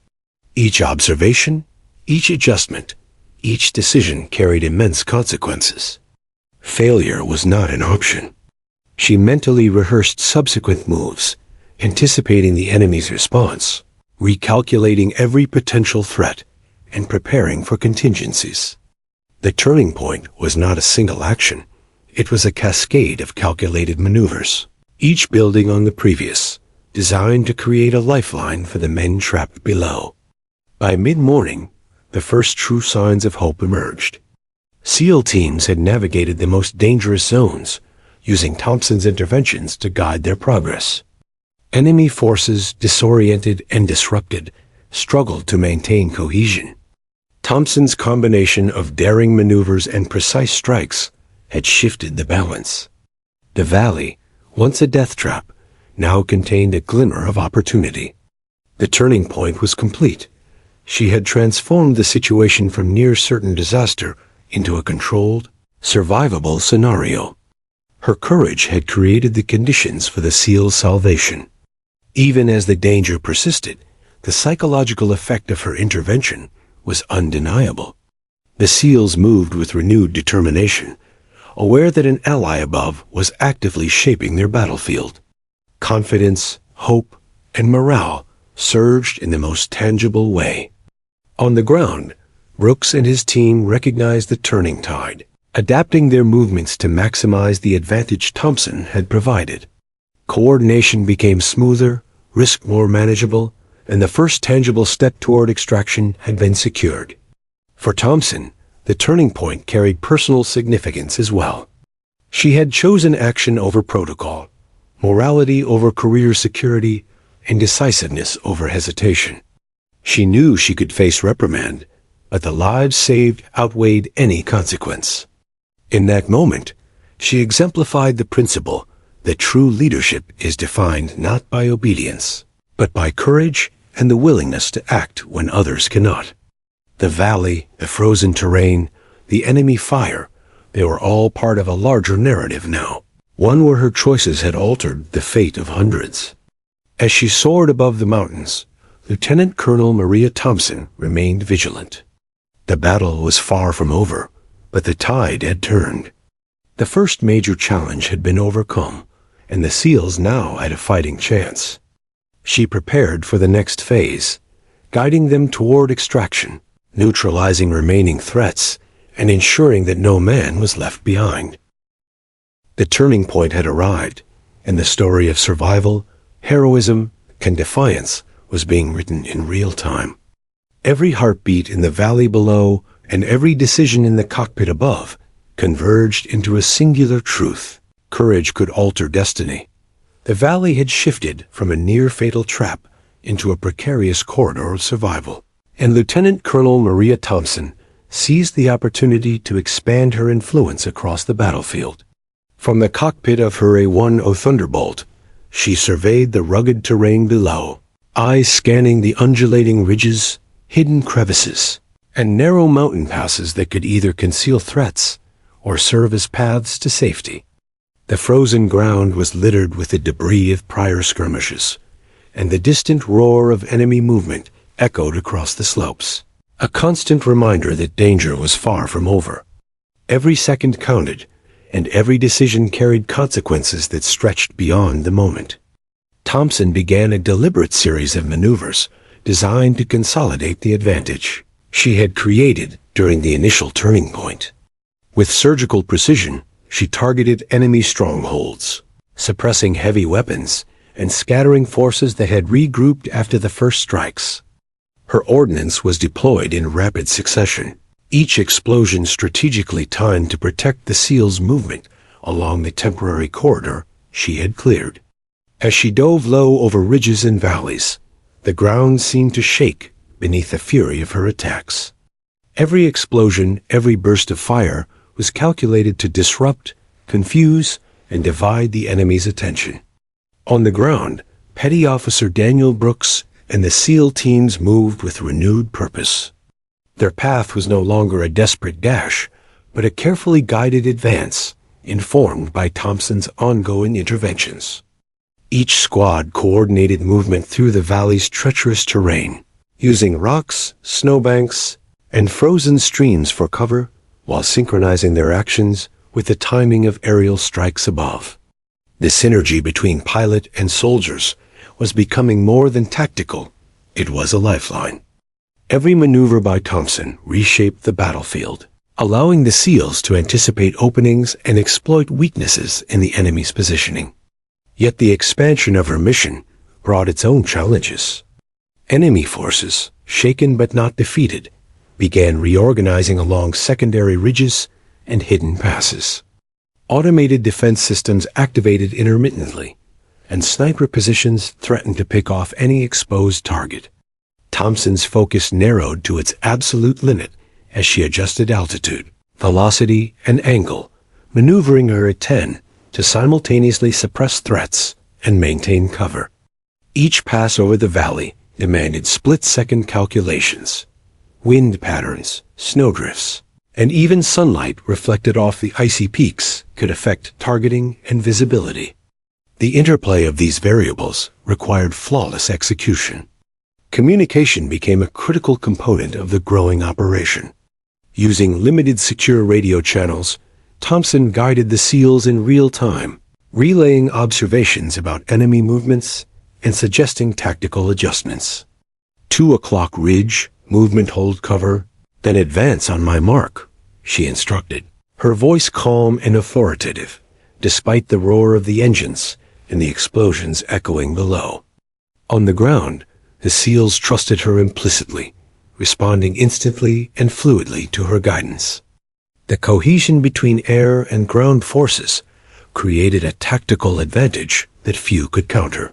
[SPEAKER 1] Each observation, each adjustment, each decision carried immense consequences. Failure was not an option. She mentally rehearsed subsequent moves, anticipating the enemy's response, recalculating every potential threat, and preparing for contingencies. The turning point was not a single action. It was a cascade of calculated maneuvers, each building on the previous, designed to create a lifeline for the men trapped below. By mid-morning, the first true signs of hope emerged. SEAL teams had navigated the most dangerous zones, using Thompson's interventions to guide their progress. Enemy forces, disoriented and disrupted, struggled to maintain cohesion. Thompson's combination of daring maneuvers and precise strikes had shifted the balance. The valley, once a death trap, now contained a glimmer of opportunity. The turning point was complete. She had transformed the situation from near-certain disaster into a controlled, survivable scenario. Her courage had created the conditions for the SEAL's salvation. Even as the danger persisted, the psychological effect of her intervention was undeniable. The SEALs moved with renewed determination, aware that an ally above was actively shaping their battlefield. Confidence, hope, and morale surged in the most tangible way. On the ground, Brooks and his team recognized the turning tide, adapting their movements to maximize the advantage Thompson had provided. Coordination became smoother, risk more manageable, and the first tangible step toward extraction had been secured. For Thompson, the turning point carried personal significance as well. She had chosen action over protocol, morality over career security, and decisiveness over hesitation. She knew she could face reprimand, but the lives saved outweighed any consequence. In that moment, she exemplified the principle that true leadership is defined not by obedience, but by courage and the willingness to act when others cannot. The valley, the frozen terrain, the enemy fire, they were all part of a larger narrative now, one where her choices had altered the fate of hundreds. As she soared above the mountains, Lieutenant Colonel Maria Thompson remained vigilant. The battle was far from over, but the tide had turned. The first major challenge had been overcome, and the SEALs now had a fighting chance. She prepared for the next phase, guiding them toward extraction, neutralizing remaining threats, and ensuring that no man was left behind. The turning point had arrived, and the story of survival, heroism, and defiance was being written in real time. Every heartbeat in the valley below and every decision in the cockpit above converged into a singular truth. Courage could alter destiny. The valley had shifted from a near-fatal trap into a precarious corridor of survival, and Lieutenant Colonel Maria Thompson seized the opportunity to expand her influence across the battlefield. From the cockpit of her A-10 Thunderbolt, she surveyed the rugged terrain below, eyes scanning the undulating ridges, hidden crevices, and narrow mountain passes that could either conceal threats or serve as paths to safety. The frozen ground was littered with the debris of prior skirmishes, and the distant roar of enemy movement echoed across the slopes, a constant reminder that danger was far from over. Every second counted, and every decision carried consequences that stretched beyond the moment. Thompson began a deliberate series of maneuvers designed to consolidate the advantage she had created during the initial turning point. With surgical precision, she targeted enemy strongholds, suppressing heavy weapons and scattering forces that had regrouped after the first strikes. Her ordnance was deployed in rapid succession, each explosion strategically timed to protect the SEAL's movement along the temporary corridor she had cleared. As she dove low over ridges and valleys, the ground seemed to shake beneath the fury of her attacks. Every explosion, every burst of fire was calculated to disrupt, confuse, and divide the enemy's attention. On the ground, Petty Officer Daniel Brooks and the SEAL teams moved with renewed purpose. Their path was no longer a desperate dash, but a carefully guided advance, informed by Thompson's ongoing interventions. Each squad coordinated movement through the valley's treacherous terrain, using rocks, snowbanks, and frozen streams for cover, while synchronizing their actions with the timing of aerial strikes above. The synergy between pilot and soldiers was becoming more than tactical. It was a lifeline. Every maneuver by Thompson reshaped the battlefield, allowing the SEALs to anticipate openings and exploit weaknesses in the enemy's positioning. Yet the expansion of her mission brought its own challenges. Enemy forces, shaken but not defeated, began reorganizing along secondary ridges and hidden passes. Automated defense systems activated intermittently, and sniper positions threatened to pick off any exposed target. Thompson's focus narrowed to its absolute limit as she adjusted altitude, velocity, and angle, maneuvering her A-10 to simultaneously suppress threats and maintain cover. Each pass over the valley demanded split-second calculations. Wind patterns, snowdrifts, and even sunlight reflected off the icy peaks could affect targeting and visibility. The interplay of these variables required flawless execution. Communication became a critical component of the growing operation. Using limited secure radio channels, Thompson guided the SEALs in real time, relaying observations about enemy movements and suggesting tactical adjustments. 2 o'clock ridge, movement hold cover, then advance on my mark, she instructed, her voice calm and authoritative, despite the roar of the engines and the explosions echoing below. On the ground, the SEALs trusted her implicitly, responding instantly and fluidly to her guidance. The cohesion between air and ground forces created a tactical advantage that few could counter.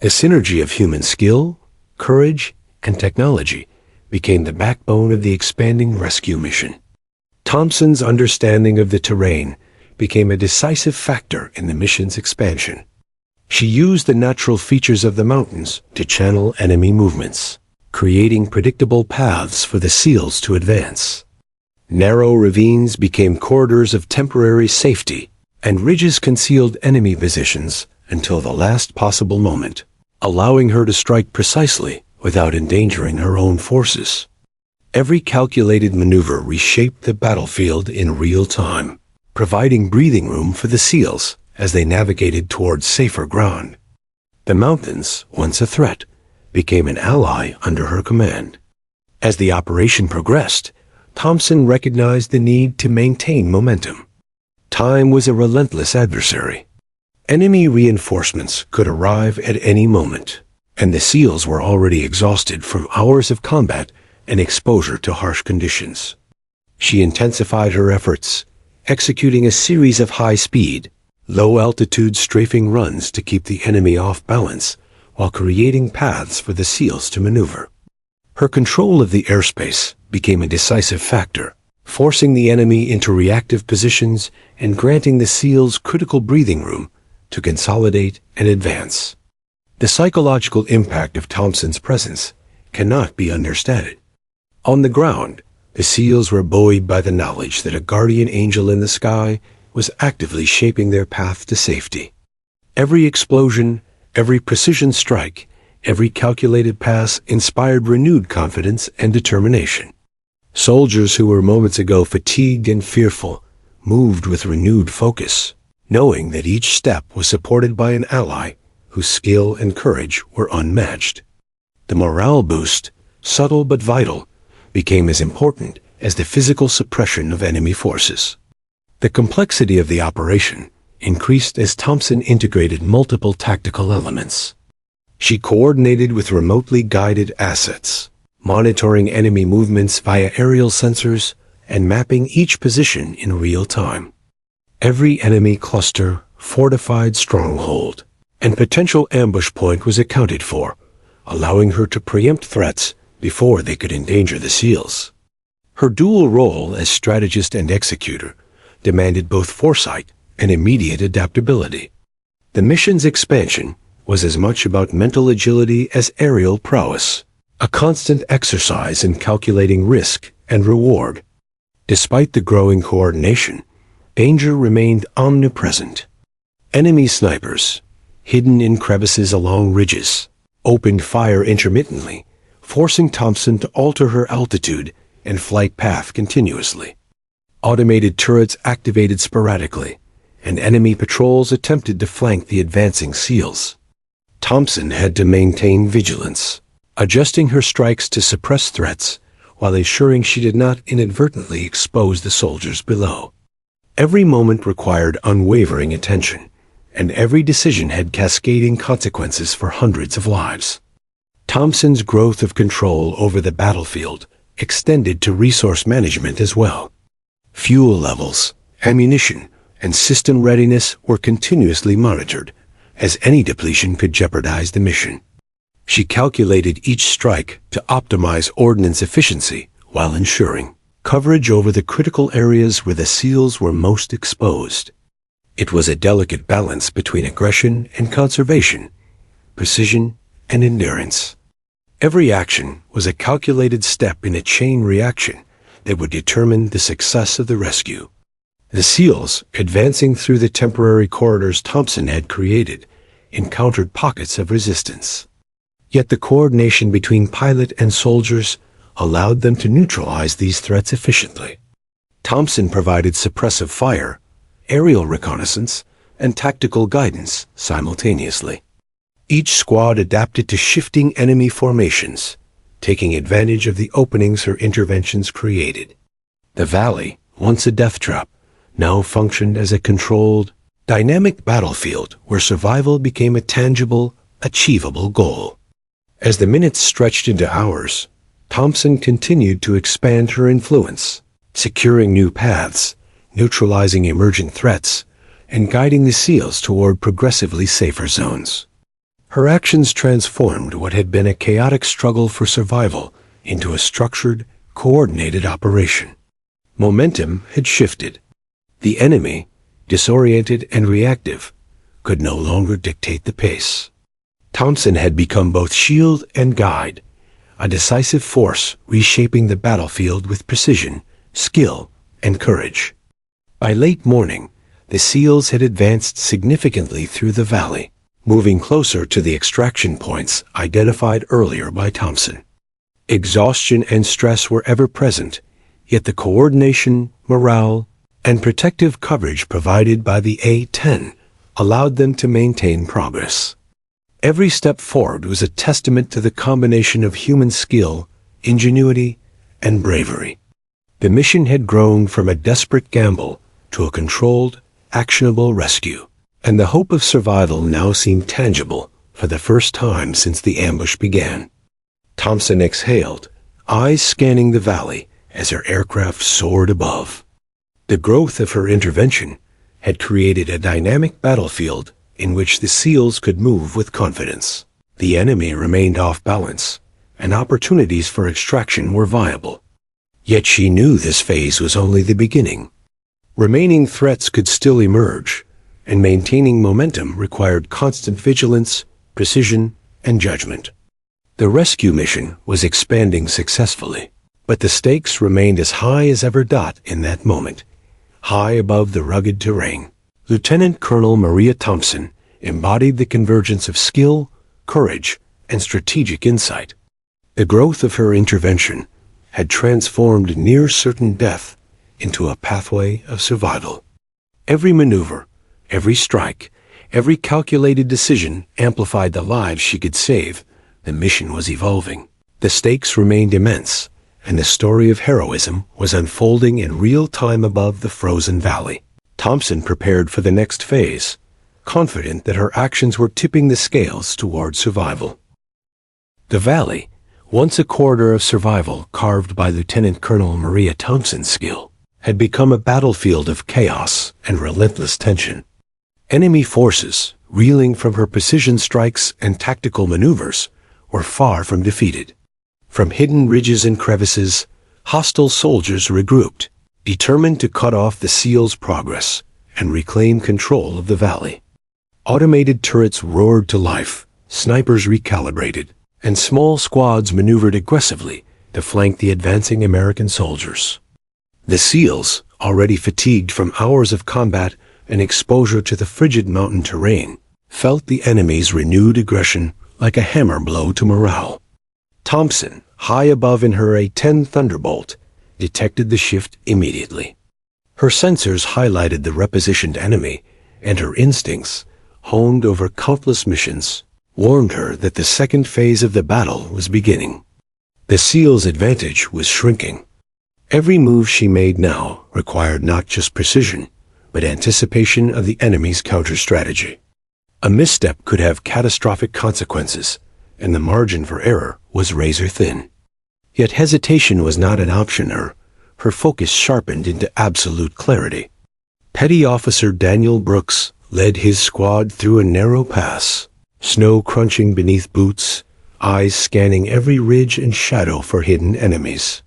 [SPEAKER 1] A synergy of human skill, courage, and technology became the backbone of the expanding rescue mission. Thompson's understanding of the terrain became a decisive factor in the mission's expansion. She used the natural features of the mountains to channel enemy movements, creating predictable paths for the SEALs to advance. Narrow ravines became corridors of temporary safety, and ridges concealed enemy positions until the last possible moment, allowing her to strike precisely without endangering her own forces. Every calculated maneuver reshaped the battlefield in real time, providing breathing room for the SEALs as they navigated towards safer ground. The mountains, once a threat, became an ally under her command. As the operation progressed, Thompson recognized the need to maintain momentum. Time was a relentless adversary. Enemy reinforcements could arrive at any moment, and the SEALs were already exhausted from hours of combat and exposure to harsh conditions. She intensified her efforts, executing a series of high-speed, low-altitude strafing runs to keep the enemy off balance while creating paths for the SEALs to maneuver. Her control of the airspace became a decisive factor, forcing the enemy into reactive positions and granting the SEALs critical breathing room to consolidate and advance. The psychological impact of Thompson's presence cannot be understated. On the ground, the SEALs were buoyed by the knowledge that a guardian angel in the sky was actively shaping their path to safety. Every explosion, every precision strike, every calculated pass inspired renewed confidence and determination. Soldiers who were moments ago fatigued and fearful moved with renewed focus, knowing that each step was supported by an ally whose skill and courage were unmatched. The morale boost, subtle but vital, became as important as the physical suppression of enemy forces. The complexity of the operation increased as Thompson integrated multiple tactical elements. She coordinated with remotely guided assets, monitoring enemy movements via aerial sensors and mapping each position in real time. Every enemy cluster, fortified stronghold, and potential ambush point was accounted for, allowing her to preempt threats before they could endanger the SEALs. Her dual role as strategist and executor demanded both foresight and immediate adaptability. The mission's expansion was as much about mental agility as aerial prowess, a constant exercise in calculating risk and reward. Despite the growing coordination, danger remained omnipresent. Enemy snipers, hidden in crevices along ridges, opened fire intermittently, forcing Thompson to alter her altitude and flight path continuously. Automated turrets activated sporadically, and enemy patrols attempted to flank the advancing SEALs. Thompson had to maintain vigilance, adjusting her strikes to suppress threats while ensuring she did not inadvertently expose the soldiers below. Every moment required unwavering attention, and every decision had cascading consequences for hundreds of lives. Thompson's growth of control over the battlefield extended to resource management as well. Fuel levels, ammunition, and system readiness were continuously monitored, as any depletion could jeopardize the mission. She calculated each strike to optimize ordnance efficiency while ensuring coverage over the critical areas where the SEALs were most exposed. It was a delicate balance between aggression and conservation, precision and endurance. Every action was a calculated step in a chain reaction that would determine the success of the rescue. The SEALs, advancing through the temporary corridors Thompson had created, encountered pockets of resistance. Yet the coordination between pilot and soldiers allowed them to neutralize these threats efficiently. Thompson provided suppressive fire, aerial reconnaissance, and tactical guidance simultaneously. Each squad adapted to shifting enemy formations, taking advantage of the openings her interventions created. The valley, once a death trap, now functioned as a controlled, dynamic battlefield where survival became a tangible, achievable goal. As the minutes stretched into hours, Thompson continued to expand her influence, securing new paths, neutralizing emergent threats, and guiding the SEALs toward progressively safer zones. Her actions transformed what had been a chaotic struggle for survival into a structured, coordinated operation. Momentum had shifted. The enemy, disoriented and reactive, could no longer dictate the pace. Thompson had become both shield and guide, a decisive force reshaping the battlefield with precision, skill, and courage. By late morning, the SEALs had advanced significantly through the valley, moving closer to the extraction points identified earlier by Thompson. Exhaustion and stress were ever present, yet the coordination, morale, and protective coverage provided by the A-10 allowed them to maintain progress. Every step forward was a testament to the combination of human skill, ingenuity, and bravery. The mission had grown from a desperate gamble to a controlled, actionable rescue, and the hope of survival now seemed tangible for the first time since the ambush began. Thompson exhaled, eyes scanning the valley as her aircraft soared above. The growth of her intervention had created a dynamic battlefield in which the SEALs could move with confidence. The enemy remained off balance, and opportunities for extraction were viable. Yet she knew this phase was only the beginning. Remaining threats could still emerge, and maintaining momentum required constant vigilance, precision, and judgment. The rescue mission was expanding successfully, but the stakes remained as high as ever. In that moment, high above the rugged terrain, Lieutenant Colonel Maria Thompson embodied the convergence of skill, courage, and strategic insight. The growth of her intervention had transformed near certain death into a pathway of survival. Every maneuver, every strike, every calculated decision amplified the lives she could save. The mission was evolving. The stakes remained immense, and the story of heroism was unfolding in real time above the frozen valley. Thompson prepared for the next phase, confident that her actions were tipping the scales toward survival. The valley, once a corridor of survival carved by Lieutenant Colonel Maria Thompson's skill, had become a battlefield of chaos and relentless tension. Enemy forces, reeling from her precision strikes and tactical maneuvers, were far from defeated. From hidden ridges and crevices, hostile soldiers regrouped, determined to cut off the SEALs' progress and reclaim control of the valley. Automated turrets roared to life, snipers recalibrated, and small squads maneuvered aggressively to flank the advancing American soldiers. The SEALs, already fatigued from hours of combat and exposure to the frigid mountain terrain, felt the enemy's renewed aggression like a hammer blow to morale. Thompson, high above in her A-10 Thunderbolt, detected the shift immediately. Her sensors highlighted the repositioned enemy, and her instincts, honed over countless missions, warned her that the second phase of the battle was beginning. The SEAL's advantage was shrinking. Every move she made now required not just precision, but anticipation of the enemy's counter-strategy. A misstep could have catastrophic consequences, and the margin for error was razor-thin. Yet hesitation was not an option. Her focus sharpened into absolute clarity. Petty Officer Daniel Brooks led his squad through a narrow pass, snow crunching beneath boots, eyes scanning every ridge and shadow for hidden enemies.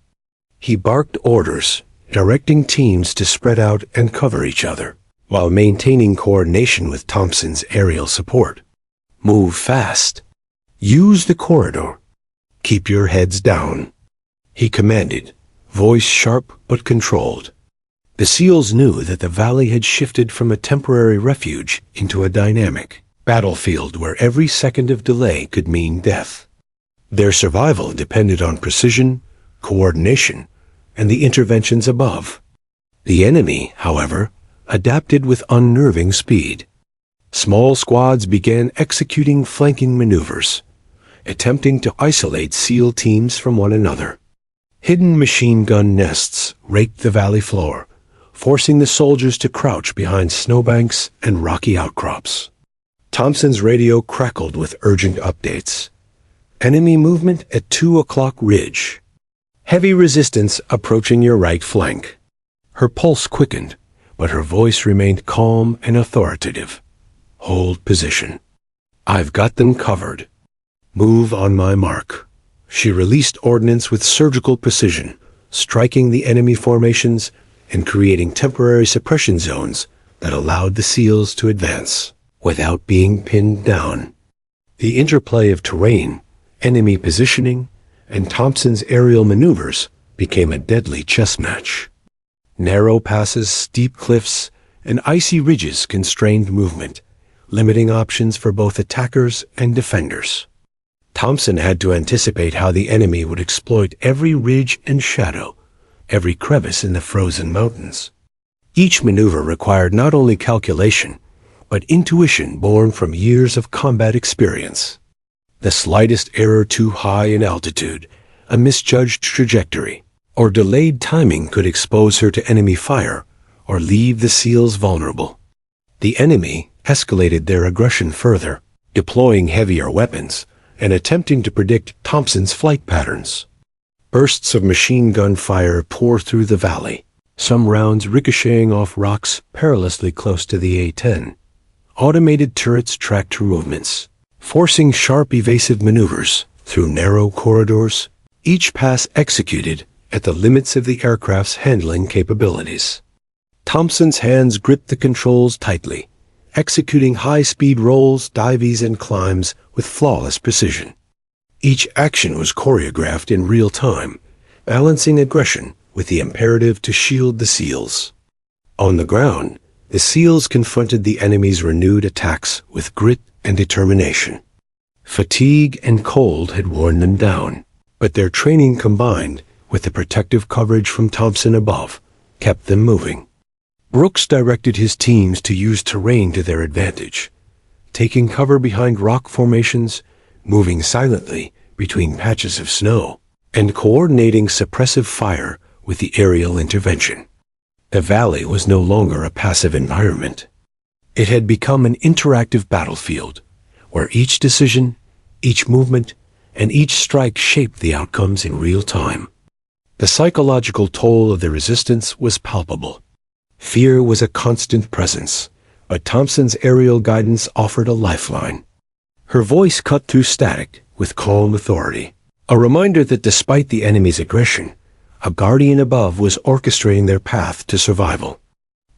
[SPEAKER 1] He barked orders, directing teams to spread out and cover each other, while maintaining coordination with Thompson's aerial support. Move fast. Use the corridor. Keep your heads down, he commanded, voice sharp but controlled. The SEALs knew that the valley had shifted from a temporary refuge into a dynamic battlefield where every second of delay could mean death. Their survival depended on precision, coordination, and the interventions above. The enemy, however, adapted with unnerving speed. Small squads began executing flanking maneuvers, attempting to isolate SEAL teams from one another. Hidden machine gun nests raked the valley floor, forcing the soldiers to crouch behind snowbanks and rocky outcrops. Thompson's radio crackled with urgent updates. Enemy movement at 2 o'clock ridge. Heavy resistance approaching your right flank. Her pulse quickened, but her voice remained calm and authoritative. Hold position. I've got them covered. Move on my mark. She released ordnance with surgical precision, striking the enemy formations and creating temporary suppression zones that allowed the SEALs to advance without being pinned down. The interplay of terrain, enemy positioning, and Thompson's aerial maneuvers became a deadly chess match. Narrow passes, steep cliffs, and icy ridges constrained movement, limiting options for both attackers and defenders. Thompson had to anticipate how the enemy would exploit every ridge and shadow, every crevice in the frozen mountains. Each maneuver required not only calculation, but intuition born from years of combat experience. The slightest error too high in altitude, a misjudged trajectory, or delayed timing could expose her to enemy fire or leave the SEALs vulnerable. The enemy escalated their aggression further, deploying heavier weapons and attempting to predict Thompson's flight patterns. Bursts of machine gun fire pour through the valley, some rounds ricocheting off rocks perilously close to the A-10. Automated turrets tracked her movements, forcing sharp evasive maneuvers through narrow corridors, each pass executed at the limits of the aircraft's handling capabilities. Thompson's hands gripped the controls tightly, executing high-speed rolls, dives, and climbs with flawless precision. Each action was choreographed in real time, balancing aggression with the imperative to shield the SEALs. On the ground, the SEALs confronted the enemy's renewed attacks with grit and determination. Fatigue and cold had worn them down, but their training combined with the protective coverage from Thompson above kept them moving. Brooks directed his teams to use terrain to their advantage, taking cover behind rock formations, moving silently between patches of snow, and coordinating suppressive fire with the aerial intervention. The valley was no longer a passive environment. It had become an interactive battlefield, where each decision, each movement, and each strike shaped the outcomes in real time. The psychological toll of the resistance was palpable. Fear was a constant presence, but Thompson's aerial guidance offered a lifeline. Her voice cut through static with calm authority, a reminder that despite the enemy's aggression, a guardian above was orchestrating their path to survival.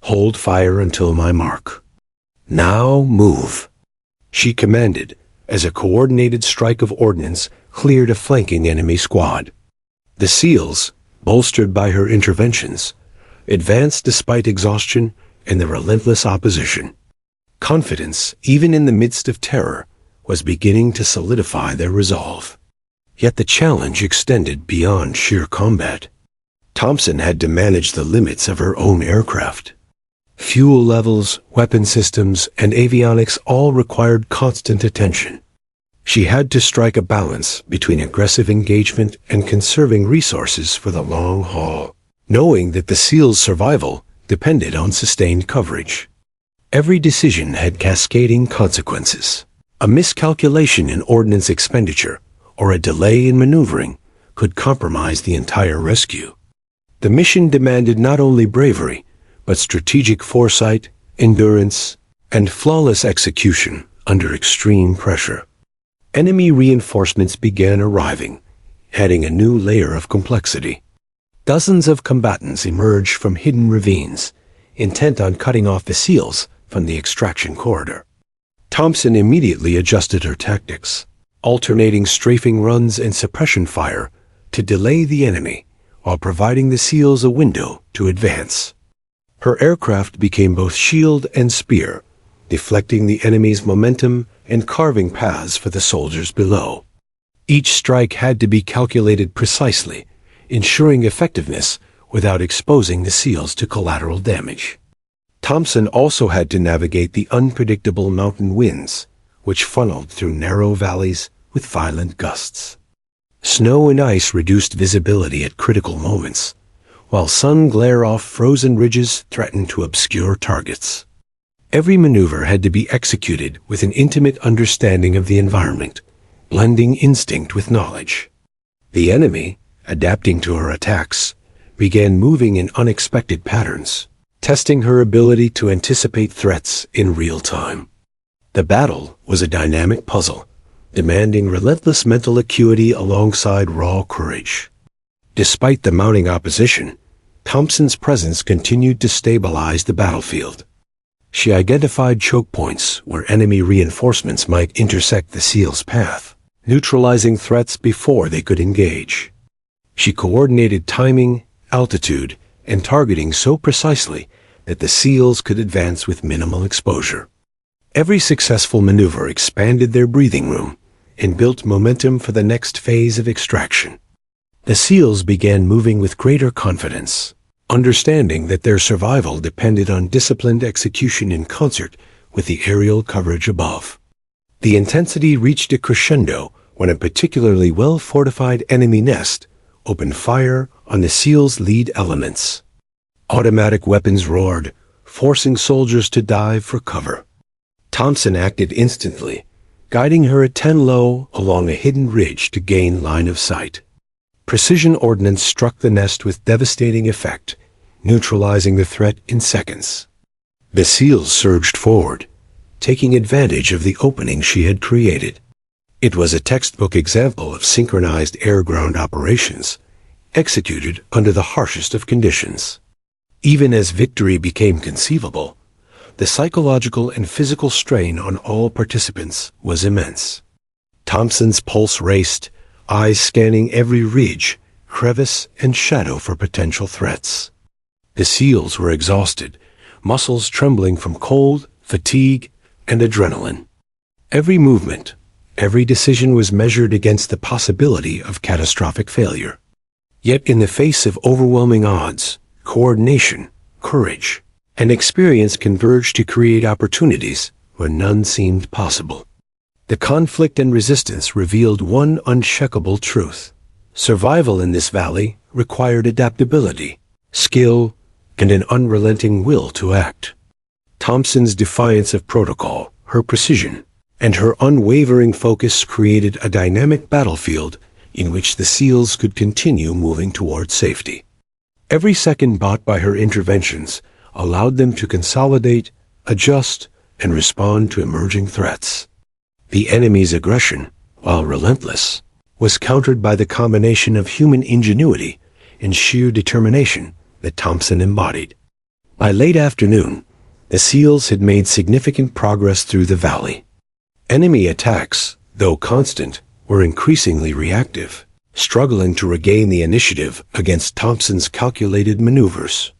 [SPEAKER 1] Hold fire until my mark. Now move, she commanded as a coordinated strike of ordnance cleared a flanking enemy squad. The SEALs, bolstered by her interventions, advanced despite exhaustion and the relentless opposition. Confidence, even in the midst of terror, was beginning to solidify their resolve. Yet the challenge extended beyond sheer combat. Thompson had to manage the limits of her own aircraft. Fuel levels, weapon systems, and avionics all required constant attention. She had to strike a balance between aggressive engagement and conserving resources for the long haul, knowing that the SEALs' survival depended on sustained coverage. Every decision had cascading consequences. A miscalculation in ordnance expenditure or a delay in maneuvering could compromise the entire rescue. The mission demanded not only bravery, but strategic foresight, endurance, and flawless execution under extreme pressure. Enemy reinforcements began arriving, adding a new layer of complexity. Dozens of combatants emerged from hidden ravines, intent on cutting off the SEALs from the extraction corridor. Thompson immediately adjusted her tactics, alternating strafing runs and suppression fire to delay the enemy while providing the SEALs a window to advance. Her aircraft became both shield and spear, deflecting the enemy's momentum and carving paths for the soldiers below. Each strike had to be calculated precisely, ensuring effectiveness without exposing the SEALs to collateral damage. Thompson also had to navigate the unpredictable mountain winds, which funneled through narrow valleys with violent gusts. Snow and ice reduced visibility at critical moments, while sun glare off frozen ridges threatened to obscure targets. Every maneuver had to be executed with an intimate understanding of the environment, blending instinct with knowledge. The enemy, adapting to her attacks, began moving in unexpected patterns, testing her ability to anticipate threats in real time. The battle was a dynamic puzzle, demanding relentless mental acuity alongside raw courage. Despite the mounting opposition, Thompson's presence continued to stabilize the battlefield. She identified choke points where enemy reinforcements might intersect the SEALs' path, neutralizing threats before they could engage. She coordinated timing, altitude, and targeting so precisely that the SEALs could advance with minimal exposure. Every successful maneuver expanded their breathing room and built momentum for the next phase of extraction. The SEALs began moving with greater confidence, understanding that their survival depended on disciplined execution in concert with the aerial coverage above. The intensity reached a crescendo when a particularly well-fortified enemy nest opened fire on the SEALs' lead elements. Automatic weapons roared, forcing soldiers to dive for cover. Thompson acted instantly, guiding her A-10 low along a hidden ridge to gain line of sight. Precision ordnance struck the nest with devastating effect, neutralizing the threat in seconds. The SEALs surged forward, taking advantage of the opening she had created. It was a textbook example of synchronized air-ground operations, executed under the harshest of conditions. Even as victory became conceivable, the psychological and physical strain on all participants was immense. Thompson's pulse raced, eyes scanning every ridge, crevice, and shadow for potential threats. The SEALs were exhausted, muscles trembling from cold, fatigue, and adrenaline. Every movement, every decision was measured against the possibility of catastrophic failure. Yet in the face of overwhelming odds, coordination, courage, and experience converged to create opportunities where none seemed possible. The conflict and resistance revealed one unshakable truth. Survival in this valley required adaptability, skill, and an unrelenting will to act. Thompson's defiance of protocol, her precision, and her unwavering focus created a dynamic battlefield in which the SEALs could continue moving toward safety. Every second bought by her interventions allowed them to consolidate, adjust, and respond to emerging threats. The enemy's aggression, while relentless, was countered by the combination of human ingenuity and sheer determination that Thompson embodied. By late afternoon, the SEALs had made significant progress through the valley. Enemy attacks, though constant, were increasingly reactive, struggling to regain the initiative against Thompson's calculated maneuvers.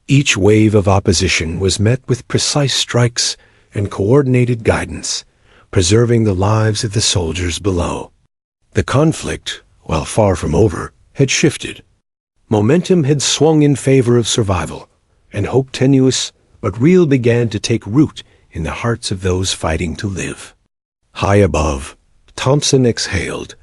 [SPEAKER 1] Each wave of opposition was met with precise strikes and coordinated guidance, preserving the lives of the soldiers below. The conflict, while far from over, had shifted. Momentum had swung in favor of survival, and hope tenuous but real began to take root in the hearts of those fighting to live. High above, Thompson exhaled,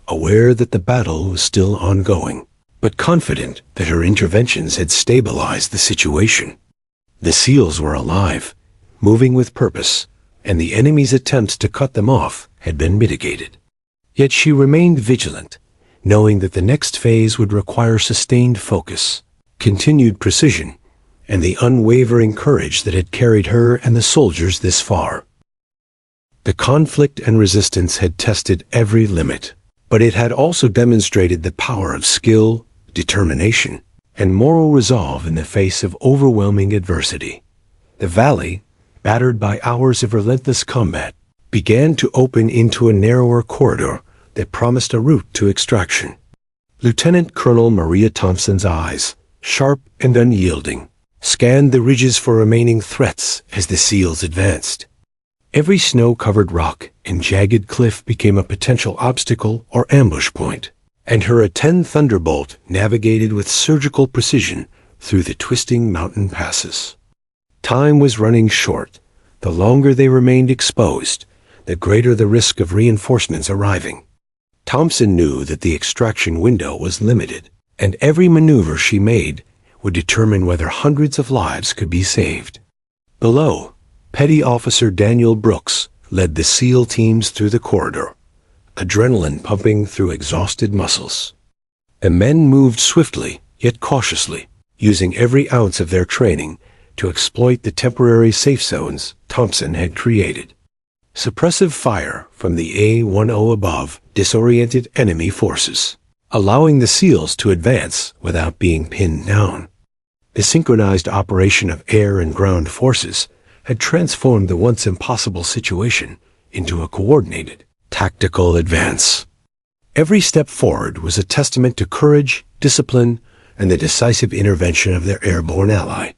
[SPEAKER 1] aware that the battle was still ongoing, but confident that her interventions had stabilized the situation. The SEALs were alive, moving with purpose, and the enemy's attempts to cut them off had been mitigated. Yet she remained vigilant, knowing that the next phase would require sustained focus, continued precision, and the unwavering courage that had carried her and the soldiers this far. The conflict and resistance had tested every limit, but it had also demonstrated the power of skill, determination, and moral resolve in the face of overwhelming adversity. The valley, battered by hours of relentless combat, began to open into a narrower corridor that promised a route to extraction. Lieutenant Colonel Maria Thompson's eyes, sharp and unyielding, scanned the ridges for remaining threats as the SEALs advanced. Every snow-covered rock and jagged cliff became a potential obstacle or ambush point, and her A-10 Thunderbolt navigated with surgical precision through the twisting mountain passes. Time was running short. The longer they remained exposed, the greater the risk of reinforcements arriving. Thompson knew that the extraction window was limited, and every maneuver she made would determine whether hundreds of lives could be saved. Below, Petty Officer Daniel Brooks led the SEAL teams through the corridor, adrenaline pumping through exhausted muscles. The men moved swiftly, yet cautiously, using every ounce of their training to exploit the temporary safe zones Thompson had created. Suppressive fire from the A-10 above disoriented enemy forces, allowing the SEALs to advance without being pinned down. The synchronized operation of air and ground forces had transformed the once impossible situation into a coordinated, tactical advance. Every step forward was a testament to courage, discipline, and the decisive intervention of their airborne ally.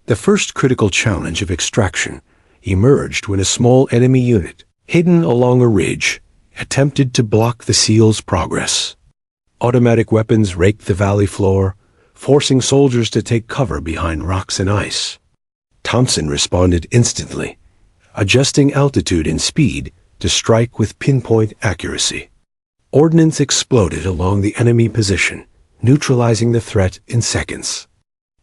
[SPEAKER 1] The first critical challenge of extraction emerged when a small enemy unit, hidden along a ridge, attempted to block the SEALs' progress. Automatic weapons raked the valley floor, forcing soldiers to take cover behind rocks and ice. Thompson responded instantly, adjusting altitude and speed to strike with pinpoint accuracy. Ordnance exploded along the enemy position, neutralizing the threat in seconds.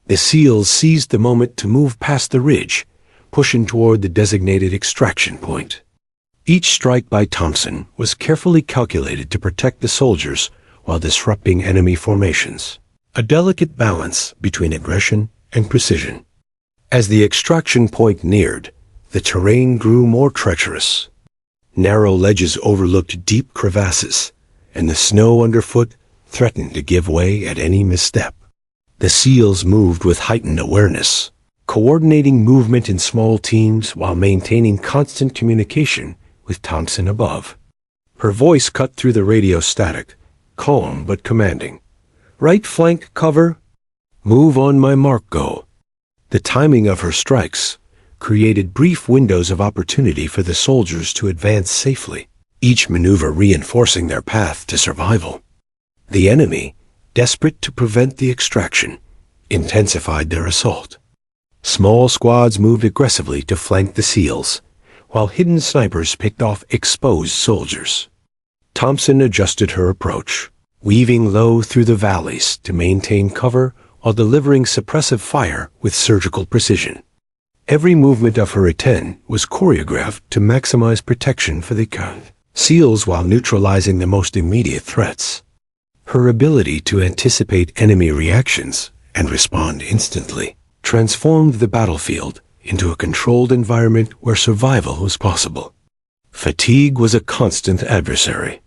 [SPEAKER 1] The SEALs seized the moment to move past the ridge, pushing toward the designated extraction point. Each strike by Thompson was carefully calculated to protect the soldiers while disrupting enemy formations, a delicate balance between aggression and precision. As the extraction point neared, the terrain grew more treacherous. Narrow ledges overlooked deep crevasses, and the snow underfoot threatened to give way at any misstep. The SEALs moved with heightened awareness, coordinating movement in small teams while maintaining constant communication with Thompson above. Her voice cut through the radio static, calm but commanding. "Right flank cover. Move on my mark, go." The timing of her strikes created brief windows of opportunity for the soldiers to advance safely, each maneuver reinforcing their path to survival. The enemy, desperate to prevent the extraction, intensified their assault. Small squads moved aggressively to flank the SEALs, while hidden snipers picked off exposed soldiers. Thompson adjusted her approach, weaving low through the valleys to maintain cover while delivering suppressive fire with surgical precision. Every movement of her A-10 was choreographed to maximize protection for the SEALs while neutralizing the most immediate threats. Her ability to anticipate enemy reactions and respond instantly transformed the battlefield into a controlled environment where survival was possible. Fatigue was a constant adversary.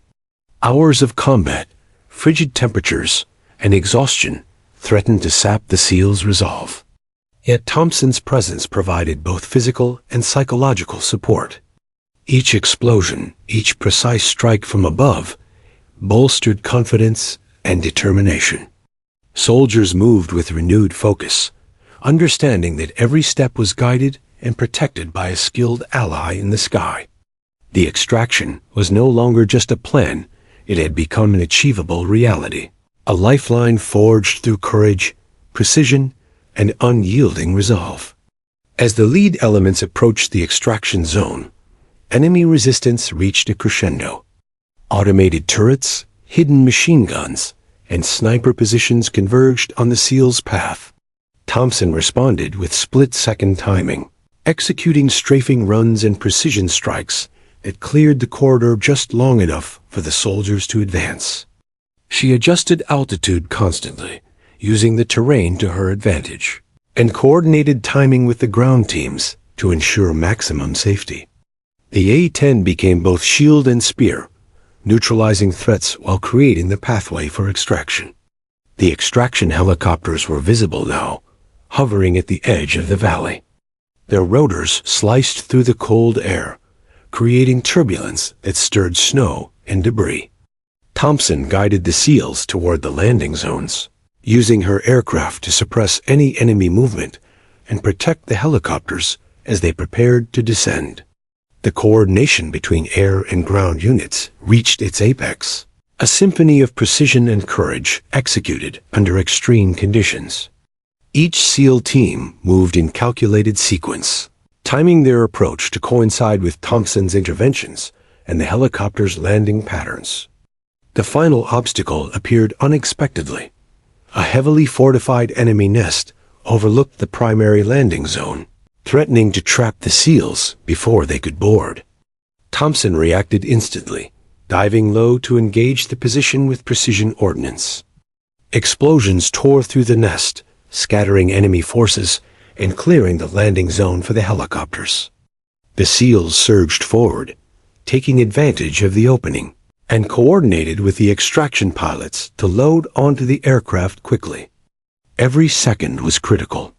[SPEAKER 1] Hours of combat, frigid temperatures, and exhaustion threatened to sap the SEALs' resolve. Yet Thompson's presence provided both physical and psychological support. Each explosion, each precise strike from above, bolstered confidence and determination. Soldiers moved with renewed focus, understanding that every step was guided and protected by a skilled ally in the sky. The extraction was no longer just a plan, it had become an achievable reality, a lifeline forged through courage, precision, and unyielding resolve. As the lead elements approached the extraction zone, enemy resistance reached a crescendo. Automated turrets, hidden machine guns, and sniper positions converged on the SEAL's path. Thompson responded with split-second timing, executing strafing runs and precision strikes that cleared the corridor just long enough for the soldiers to advance. She adjusted altitude constantly, using the terrain to her advantage, and coordinated timing with the ground teams to ensure maximum safety. The A-10 became both shield and spear, neutralizing threats while creating the pathway for extraction. The extraction helicopters were visible now, hovering at the edge of the valley. Their rotors sliced through the cold air, creating turbulence that stirred snow and debris. Thompson guided the SEALs toward the landing zones, using her aircraft to suppress any enemy movement and protect the helicopters as they prepared to descend. The coordination between air and ground units reached its apex, a symphony of precision and courage executed under extreme conditions. Each SEAL team moved in calculated sequence, timing their approach to coincide with Thompson's interventions and the helicopter's landing patterns. The final obstacle appeared unexpectedly. A heavily fortified enemy nest overlooked the primary landing zone, threatening to trap the SEALs before they could board. Thompson reacted instantly, diving low to engage the position with precision ordnance. Explosions tore through the nest, scattering enemy forces and clearing the landing zone for the helicopters. The SEALs surged forward, taking advantage of the opening, and coordinated with the extraction pilots to load onto the aircraft quickly. Every second was critical.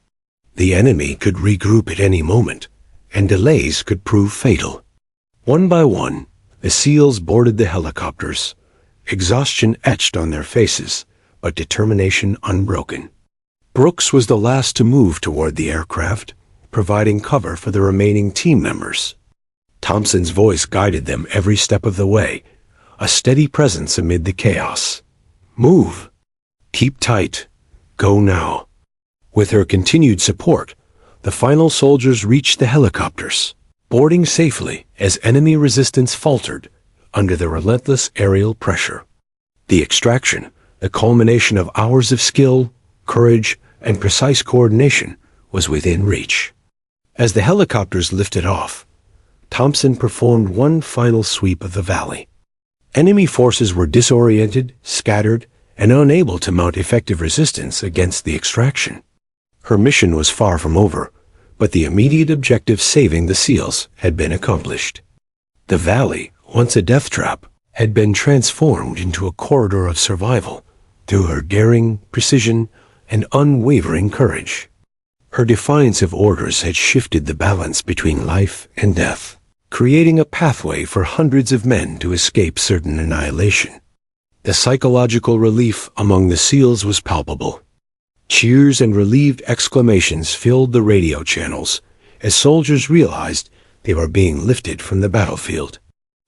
[SPEAKER 1] The enemy could regroup at any moment, and delays could prove fatal. One by one, the SEALs boarded the helicopters, exhaustion etched on their faces, but determination unbroken. Brooks was the last to move toward the aircraft, providing cover for the remaining team members. Thompson's voice guided them every step of the way, a steady presence amid the chaos. Move. Keep tight. Go now. With her continued support, the final soldiers reached the helicopters, boarding safely as enemy resistance faltered under the relentless aerial pressure. The extraction, the culmination of hours of skill, courage, and precise coordination, was within reach. As the helicopters lifted off, Thompson performed one final sweep of the valley. Enemy forces were disoriented, scattered, and unable to mount effective resistance against the extraction. Her mission was far from over, but the immediate objective, saving the SEALs, had been accomplished. The valley, once a death trap, had been transformed into a corridor of survival through her daring, precision, and unwavering courage. Her defiance of orders had shifted the balance between life and death, creating a pathway for hundreds of men to escape certain annihilation. The psychological relief among the SEALs was palpable. Cheers and relieved exclamations filled the radio channels as soldiers realized they were being lifted from the battlefield.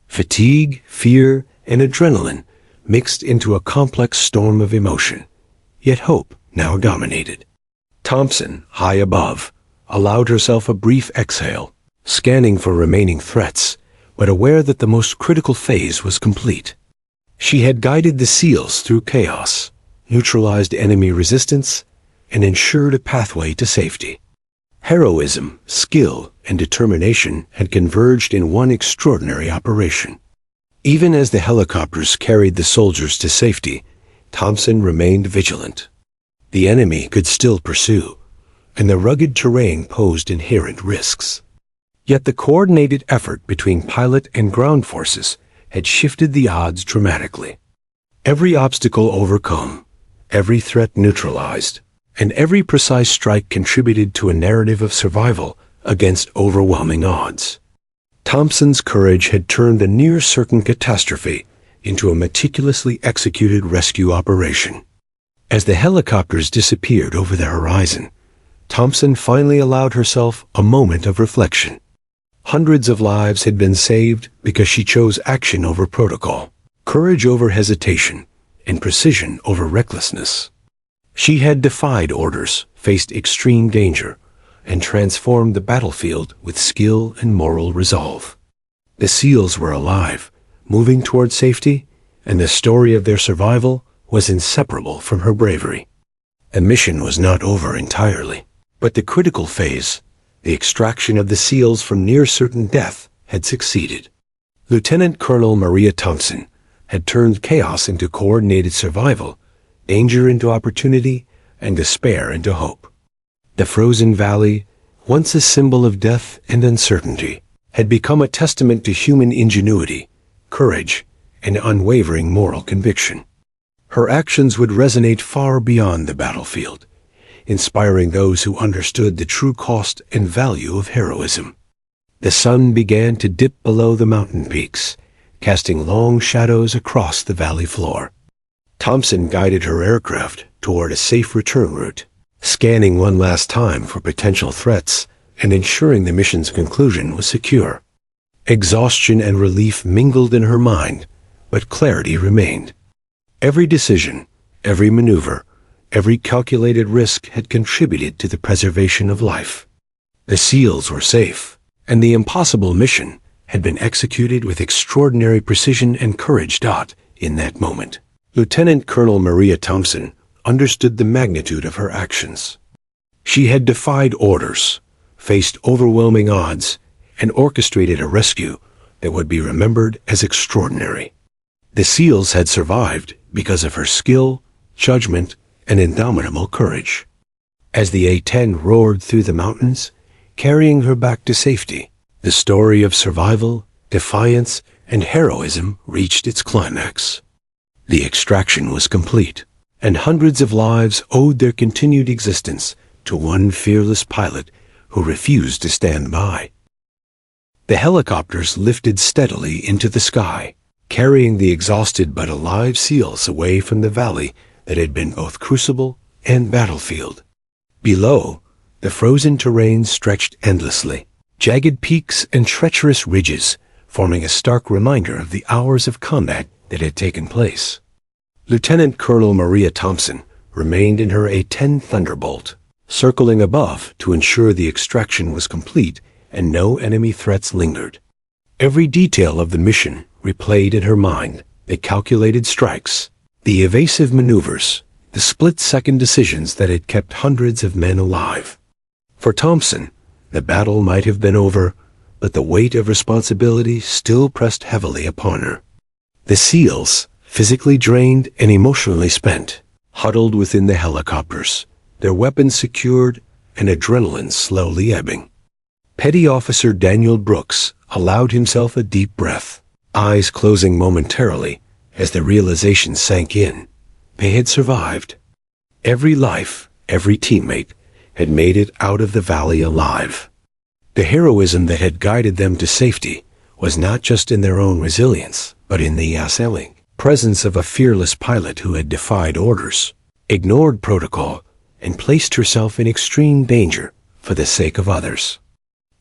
[SPEAKER 1] Fatigue, fear, and adrenaline mixed into a complex storm of emotion, yet hope now dominated. Thompson, high above, allowed herself a brief exhale, scanning for remaining threats, but aware that the most critical phase was complete. She had guided the SEALs through chaos, neutralized enemy resistance, and ensured a pathway to safety. Heroism, skill, and determination had converged in one extraordinary operation. Even as the helicopters carried the soldiers to safety, Thompson remained vigilant. The enemy could still pursue, and the rugged terrain posed inherent risks. Yet the coordinated effort between pilot and ground forces had shifted the odds dramatically. Every obstacle overcome, every threat neutralized, and every precise strike contributed to a narrative of survival against overwhelming odds. Thompson's courage had turned a near-certain catastrophe into a meticulously executed rescue operation. As the helicopters disappeared over the horizon, Thompson finally allowed herself a moment of reflection. Hundreds of lives had been saved because she chose action over protocol, courage over hesitation, and precision over recklessness. She had defied orders, faced extreme danger, and transformed the battlefield with skill and moral resolve. The SEALs were alive, moving toward safety, and the story of their survival was inseparable from her bravery. The mission was not over entirely, but the critical phase, the extraction of the SEALs from near-certain death, had succeeded. Lieutenant Colonel Maria Thompson had turned chaos into coordinated survival, danger into opportunity, and despair into hope. The frozen valley, once a symbol of death and uncertainty, had become a testament to human ingenuity, courage, and unwavering moral conviction. Her actions would resonate far beyond the battlefield, inspiring those who understood the true cost and value of heroism. The sun began to dip below the mountain peaks, casting long shadows across the valley floor. Thompson guided her aircraft toward a safe return route, scanning one last time for potential threats and ensuring the mission's conclusion was secure. Exhaustion and relief mingled in her mind, but clarity remained. Every decision, every maneuver, every calculated risk had contributed to the preservation of life. The SEALs were safe, and the impossible mission had been executed with extraordinary precision and courage. In that moment, Lieutenant Colonel Maria Thompson understood the magnitude of her actions. She had defied orders, faced overwhelming odds, and orchestrated a rescue that would be remembered as extraordinary. The SEALs had survived because of her skill, judgment, and indomitable courage. As the A-10 roared through the mountains, carrying her back to safety, the story of survival, defiance, and heroism reached its climax. The extraction was complete, and hundreds of lives owed their continued existence to one fearless pilot who refused to stand by. The helicopters lifted steadily into the sky, carrying the exhausted but alive SEALs away from the valley that had been both crucible and battlefield. Below, the frozen terrain stretched endlessly, jagged peaks and treacherous ridges forming a stark reminder of the hours of combat that had taken place. Lieutenant Colonel Maria Thompson remained in her A-10 Thunderbolt, circling above to ensure the extraction was complete and no enemy threats lingered. Every detail of the mission replayed in her mind: the calculated strikes, the evasive maneuvers, the split-second decisions that had kept hundreds of men alive. For Thompson, the battle might have been over, but the weight of responsibility still pressed heavily upon her. The SEALs, physically drained and emotionally spent, huddled within the helicopters, their weapons secured and adrenaline slowly ebbing. Petty Officer Daniel Brooks allowed himself a deep breath, eyes closing momentarily as the realization sank in. They had survived. Every life, every teammate, had made it out of the valley alive. The heroism that had guided them to safety was not just in their own resilience, but in the unsettling presence of a fearless pilot who had defied orders, ignored protocol, and placed herself in extreme danger for the sake of others.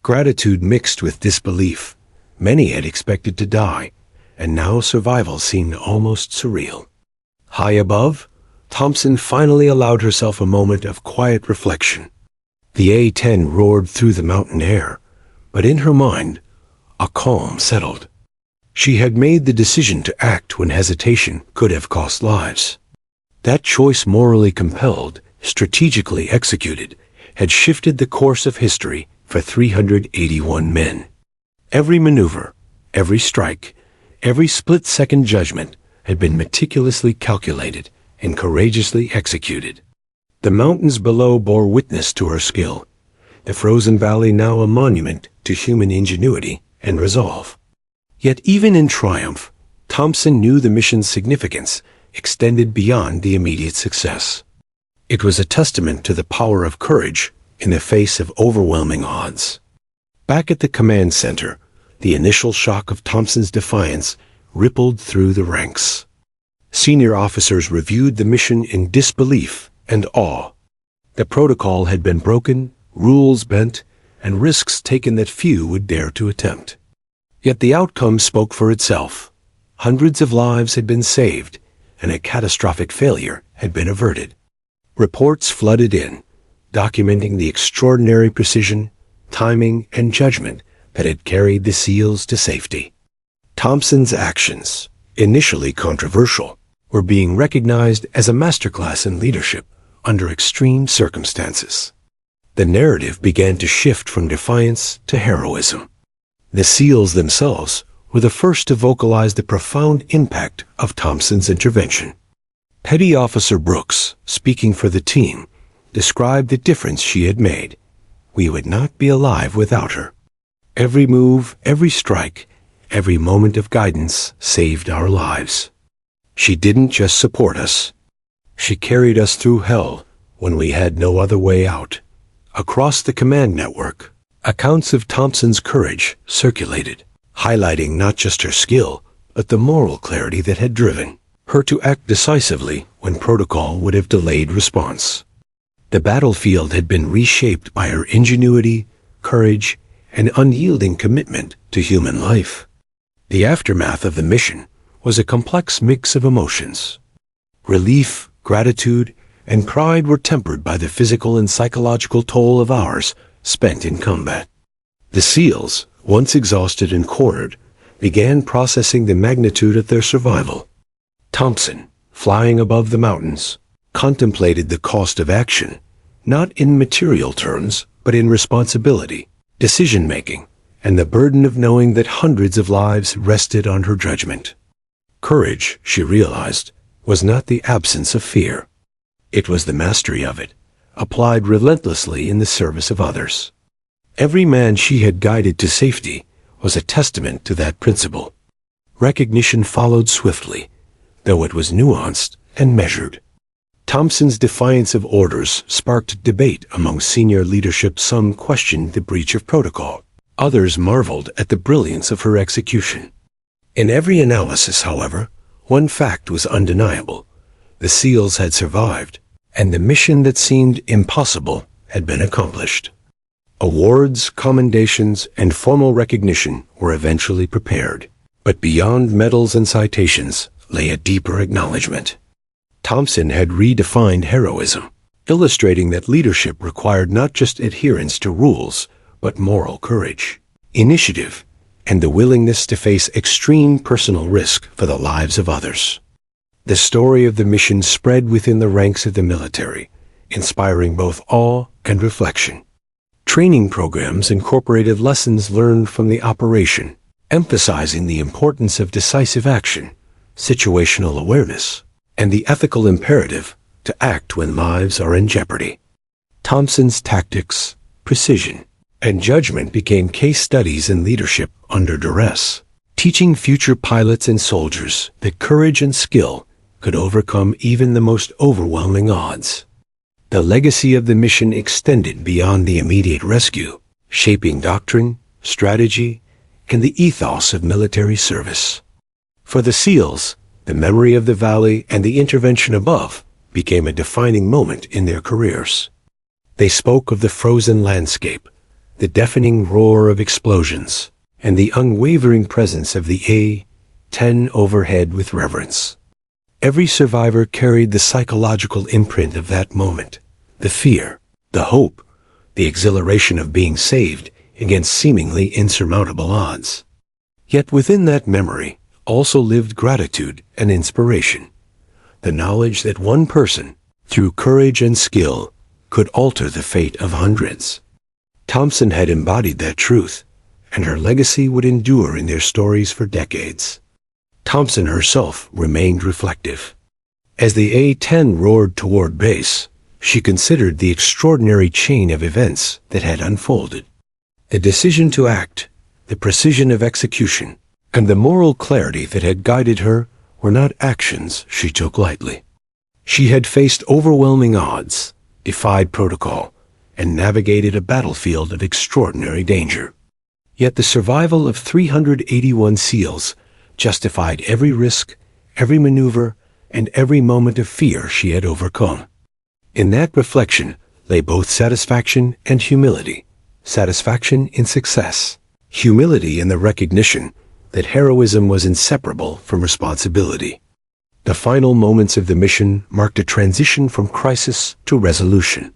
[SPEAKER 1] Gratitude mixed with disbelief. Many had expected to die, and now survival seemed almost surreal. High above, Thompson finally allowed herself a moment of quiet reflection. The A-10 roared through the mountain air, but in her mind, a calm settled. She had made the decision to act when hesitation could have cost lives. That choice, morally compelled, strategically executed, had shifted the course of history for 381 men. Every maneuver, every strike, every split-second judgment had been meticulously calculated and courageously executed. The mountains below bore witness to her skill, the frozen valley now a monument to human ingenuity and resolve. Yet even in triumph, Thompson knew the mission's significance extended beyond the immediate success. It was a testament to the power of courage in the face of overwhelming odds. Back at the command center, the initial shock of Thompson's defiance rippled through the ranks. Senior officers reviewed the mission in disbelief and awe. The protocol had been broken, rules bent, and risks taken that few would dare to attempt. Yet the outcome spoke for itself. Hundreds of lives had been saved, and a catastrophic failure had been averted. Reports flooded in, documenting the extraordinary precision, timing, and judgment that had carried the SEALs to safety. Thompson's actions, initially controversial, were being recognized as a masterclass in leadership under extreme circumstances. The narrative began to shift from defiance to heroism. The SEALs themselves were the first to vocalize the profound impact of Thompson's intervention. Petty Officer Brooks, speaking for the team, described the difference she had made. We would not be alive without her. Every move, every strike, every moment of guidance saved our lives. She didn't just support us. She carried us through hell when we had no other way out. Across the command network, accounts of Thompson's courage circulated, highlighting not just her skill, but the moral clarity that had driven her to act decisively when protocol would have delayed response. The battlefield had been reshaped by her ingenuity, courage, and unyielding commitment to human life. The aftermath of the mission was a complex mix of emotions. Relief, gratitude, and pride were tempered by the physical and psychological toll of hours spent in combat. The SEALs, once exhausted and cornered, began processing the magnitude of their survival. Thompson, flying above the mountains, contemplated the cost of action, not in material terms, but in responsibility, decision-making, and the burden of knowing that hundreds of lives rested on her judgment. Courage, she realized, was not the absence of fear. It was the mastery of it, applied relentlessly in the service of others. Every man she had guided to safety was a testament to that principle. Recognition followed swiftly, though it was nuanced and measured. Thompson's defiance of orders sparked debate among senior leadership. Some questioned the breach of protocol. Others marveled at the brilliance of her execution. In every analysis, however, one fact was undeniable. The SEALs had survived, and the mission that seemed impossible had been accomplished. Awards, commendations, and formal recognition were eventually prepared, but beyond medals and citations lay a deeper acknowledgement. Thompson had redefined heroism, illustrating that leadership required not just adherence to rules, but moral courage, initiative, and the willingness to face extreme personal risk for the lives of others. The story of the mission spread within the ranks of the military, inspiring both awe and reflection. Training programs incorporated lessons learned from the operation, emphasizing the importance of decisive action, situational awareness, and the ethical imperative to act when lives are in jeopardy. Thompson's tactics, precision, and judgment became case studies in leadership under duress, teaching future pilots and soldiers that courage and skill could overcome even the most overwhelming odds. The legacy of the mission extended beyond the immediate rescue, shaping doctrine, strategy, and the ethos of military service. For the SEALs, the memory of the valley and the intervention above became a defining moment in their careers. They spoke of the frozen landscape, the deafening roar of explosions, and the unwavering presence of the A-10 overhead with reverence. Every survivor carried the psychological imprint of that moment, the fear, the hope, the exhilaration of being saved against seemingly insurmountable odds. Yet within that memory also lived gratitude and inspiration, the knowledge that one person, through courage and skill, could alter the fate of hundreds. Thompson had embodied that truth, and her legacy would endure in their stories for decades. Thompson herself remained reflective. As the A-10 roared toward base, she considered the extraordinary chain of events that had unfolded. The decision to act, the precision of execution, and the moral clarity that had guided her were not actions she took lightly. She had faced overwhelming odds, defied protocol, and navigated a battlefield of extraordinary danger. Yet the survival of 381 SEALs justified every risk, every maneuver, and every moment of fear she had overcome. In that reflection lay both satisfaction and humility. Satisfaction in success, humility in the recognition that heroism was inseparable from responsibility. The final moments of the mission marked a transition from crisis to resolution.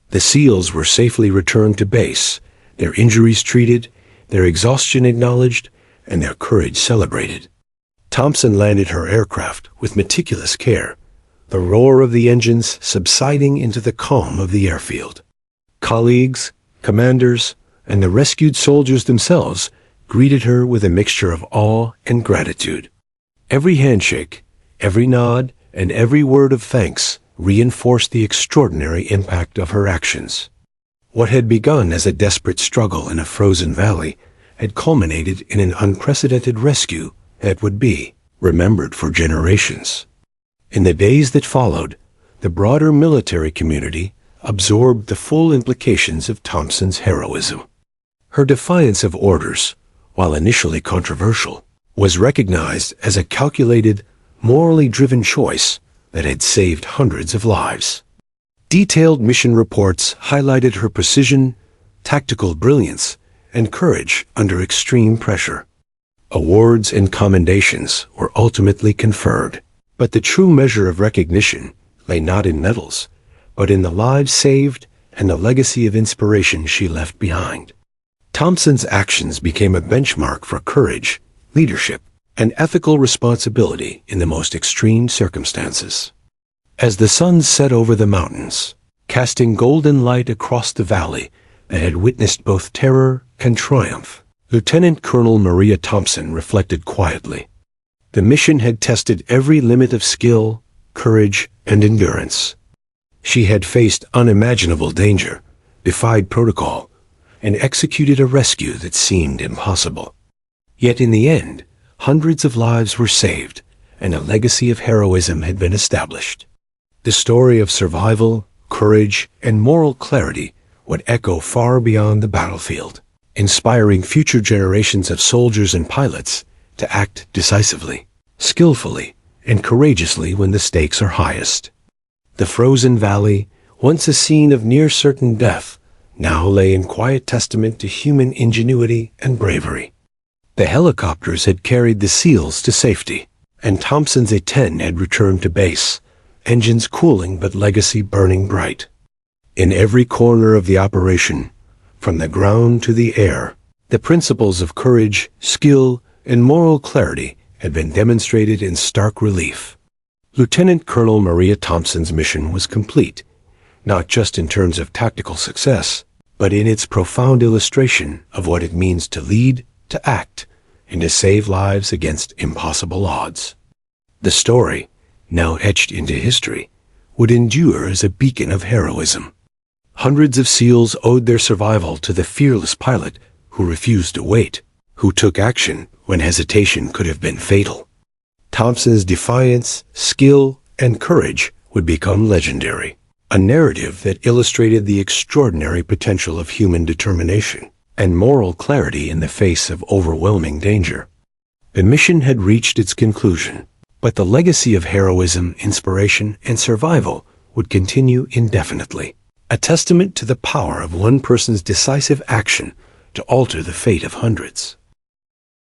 [SPEAKER 1] The SEALs were safely returned to base, their injuries treated, their exhaustion acknowledged, and their courage celebrated. Thompson landed her aircraft with meticulous care, the roar of the engines subsiding into the calm of the airfield. Colleagues, commanders, and the rescued soldiers themselves greeted her with a mixture of awe and gratitude. Every handshake, every nod, and every word of thanks reinforced the extraordinary impact of her actions. What had begun as a desperate struggle in a frozen valley had culminated in an unprecedented rescue that would be remembered for generations. In the days that followed, the broader military community absorbed the full implications of Thompson's heroism. Her defiance of orders, while initially controversial, was recognized as a calculated, morally driven choice that had saved hundreds of lives. Detailed mission reports highlighted her precision, tactical brilliance, and courage under extreme pressure. Awards and commendations were ultimately conferred, but the true measure of recognition lay not in medals, but in the lives saved and the legacy of inspiration she left behind. Thompson's actions became a benchmark for courage, leadership, and ethical responsibility in the most extreme circumstances. As the sun set over the mountains, casting golden light across the valley that had witnessed both terror and triumph, Lieutenant Colonel Maria Thompson reflected quietly. The mission had tested every limit of skill, courage, and endurance. She had faced unimaginable danger, defied protocol, and executed a rescue that seemed impossible. Yet in the end, hundreds of lives were saved, and a legacy of heroism had been established. The story of survival, courage, and moral clarity would echo far beyond the battlefield, inspiring future generations of soldiers and pilots to act decisively, skillfully, and courageously when the stakes are highest. The frozen valley, once a scene of near-certain death, now lay in quiet testament to human ingenuity and bravery. The helicopters had carried the SEALs to safety, and Thompson's A-10 had returned to base, engines cooling but legacy burning bright. In every corner of the operation, from the ground to the air, the principles of courage, skill, and moral clarity had been demonstrated in stark relief. Lieutenant Colonel Maria Thompson's mission was complete, not just in terms of tactical success, but in its profound illustration of what it means to lead, to act, and to save lives against impossible odds. The story, now etched into history, would endure as a beacon of heroism. Hundreds of SEALs owed their survival to the fearless pilot who refused to wait, who took action when hesitation could have been fatal. Thompson's defiance, skill, and courage would become legendary, a narrative that illustrated the extraordinary potential of human determination and moral clarity in the face of overwhelming danger. The mission had reached its conclusion, but the legacy of heroism, inspiration, and survival would continue indefinitely, a testament to the power of one person's decisive action to alter the fate of hundreds.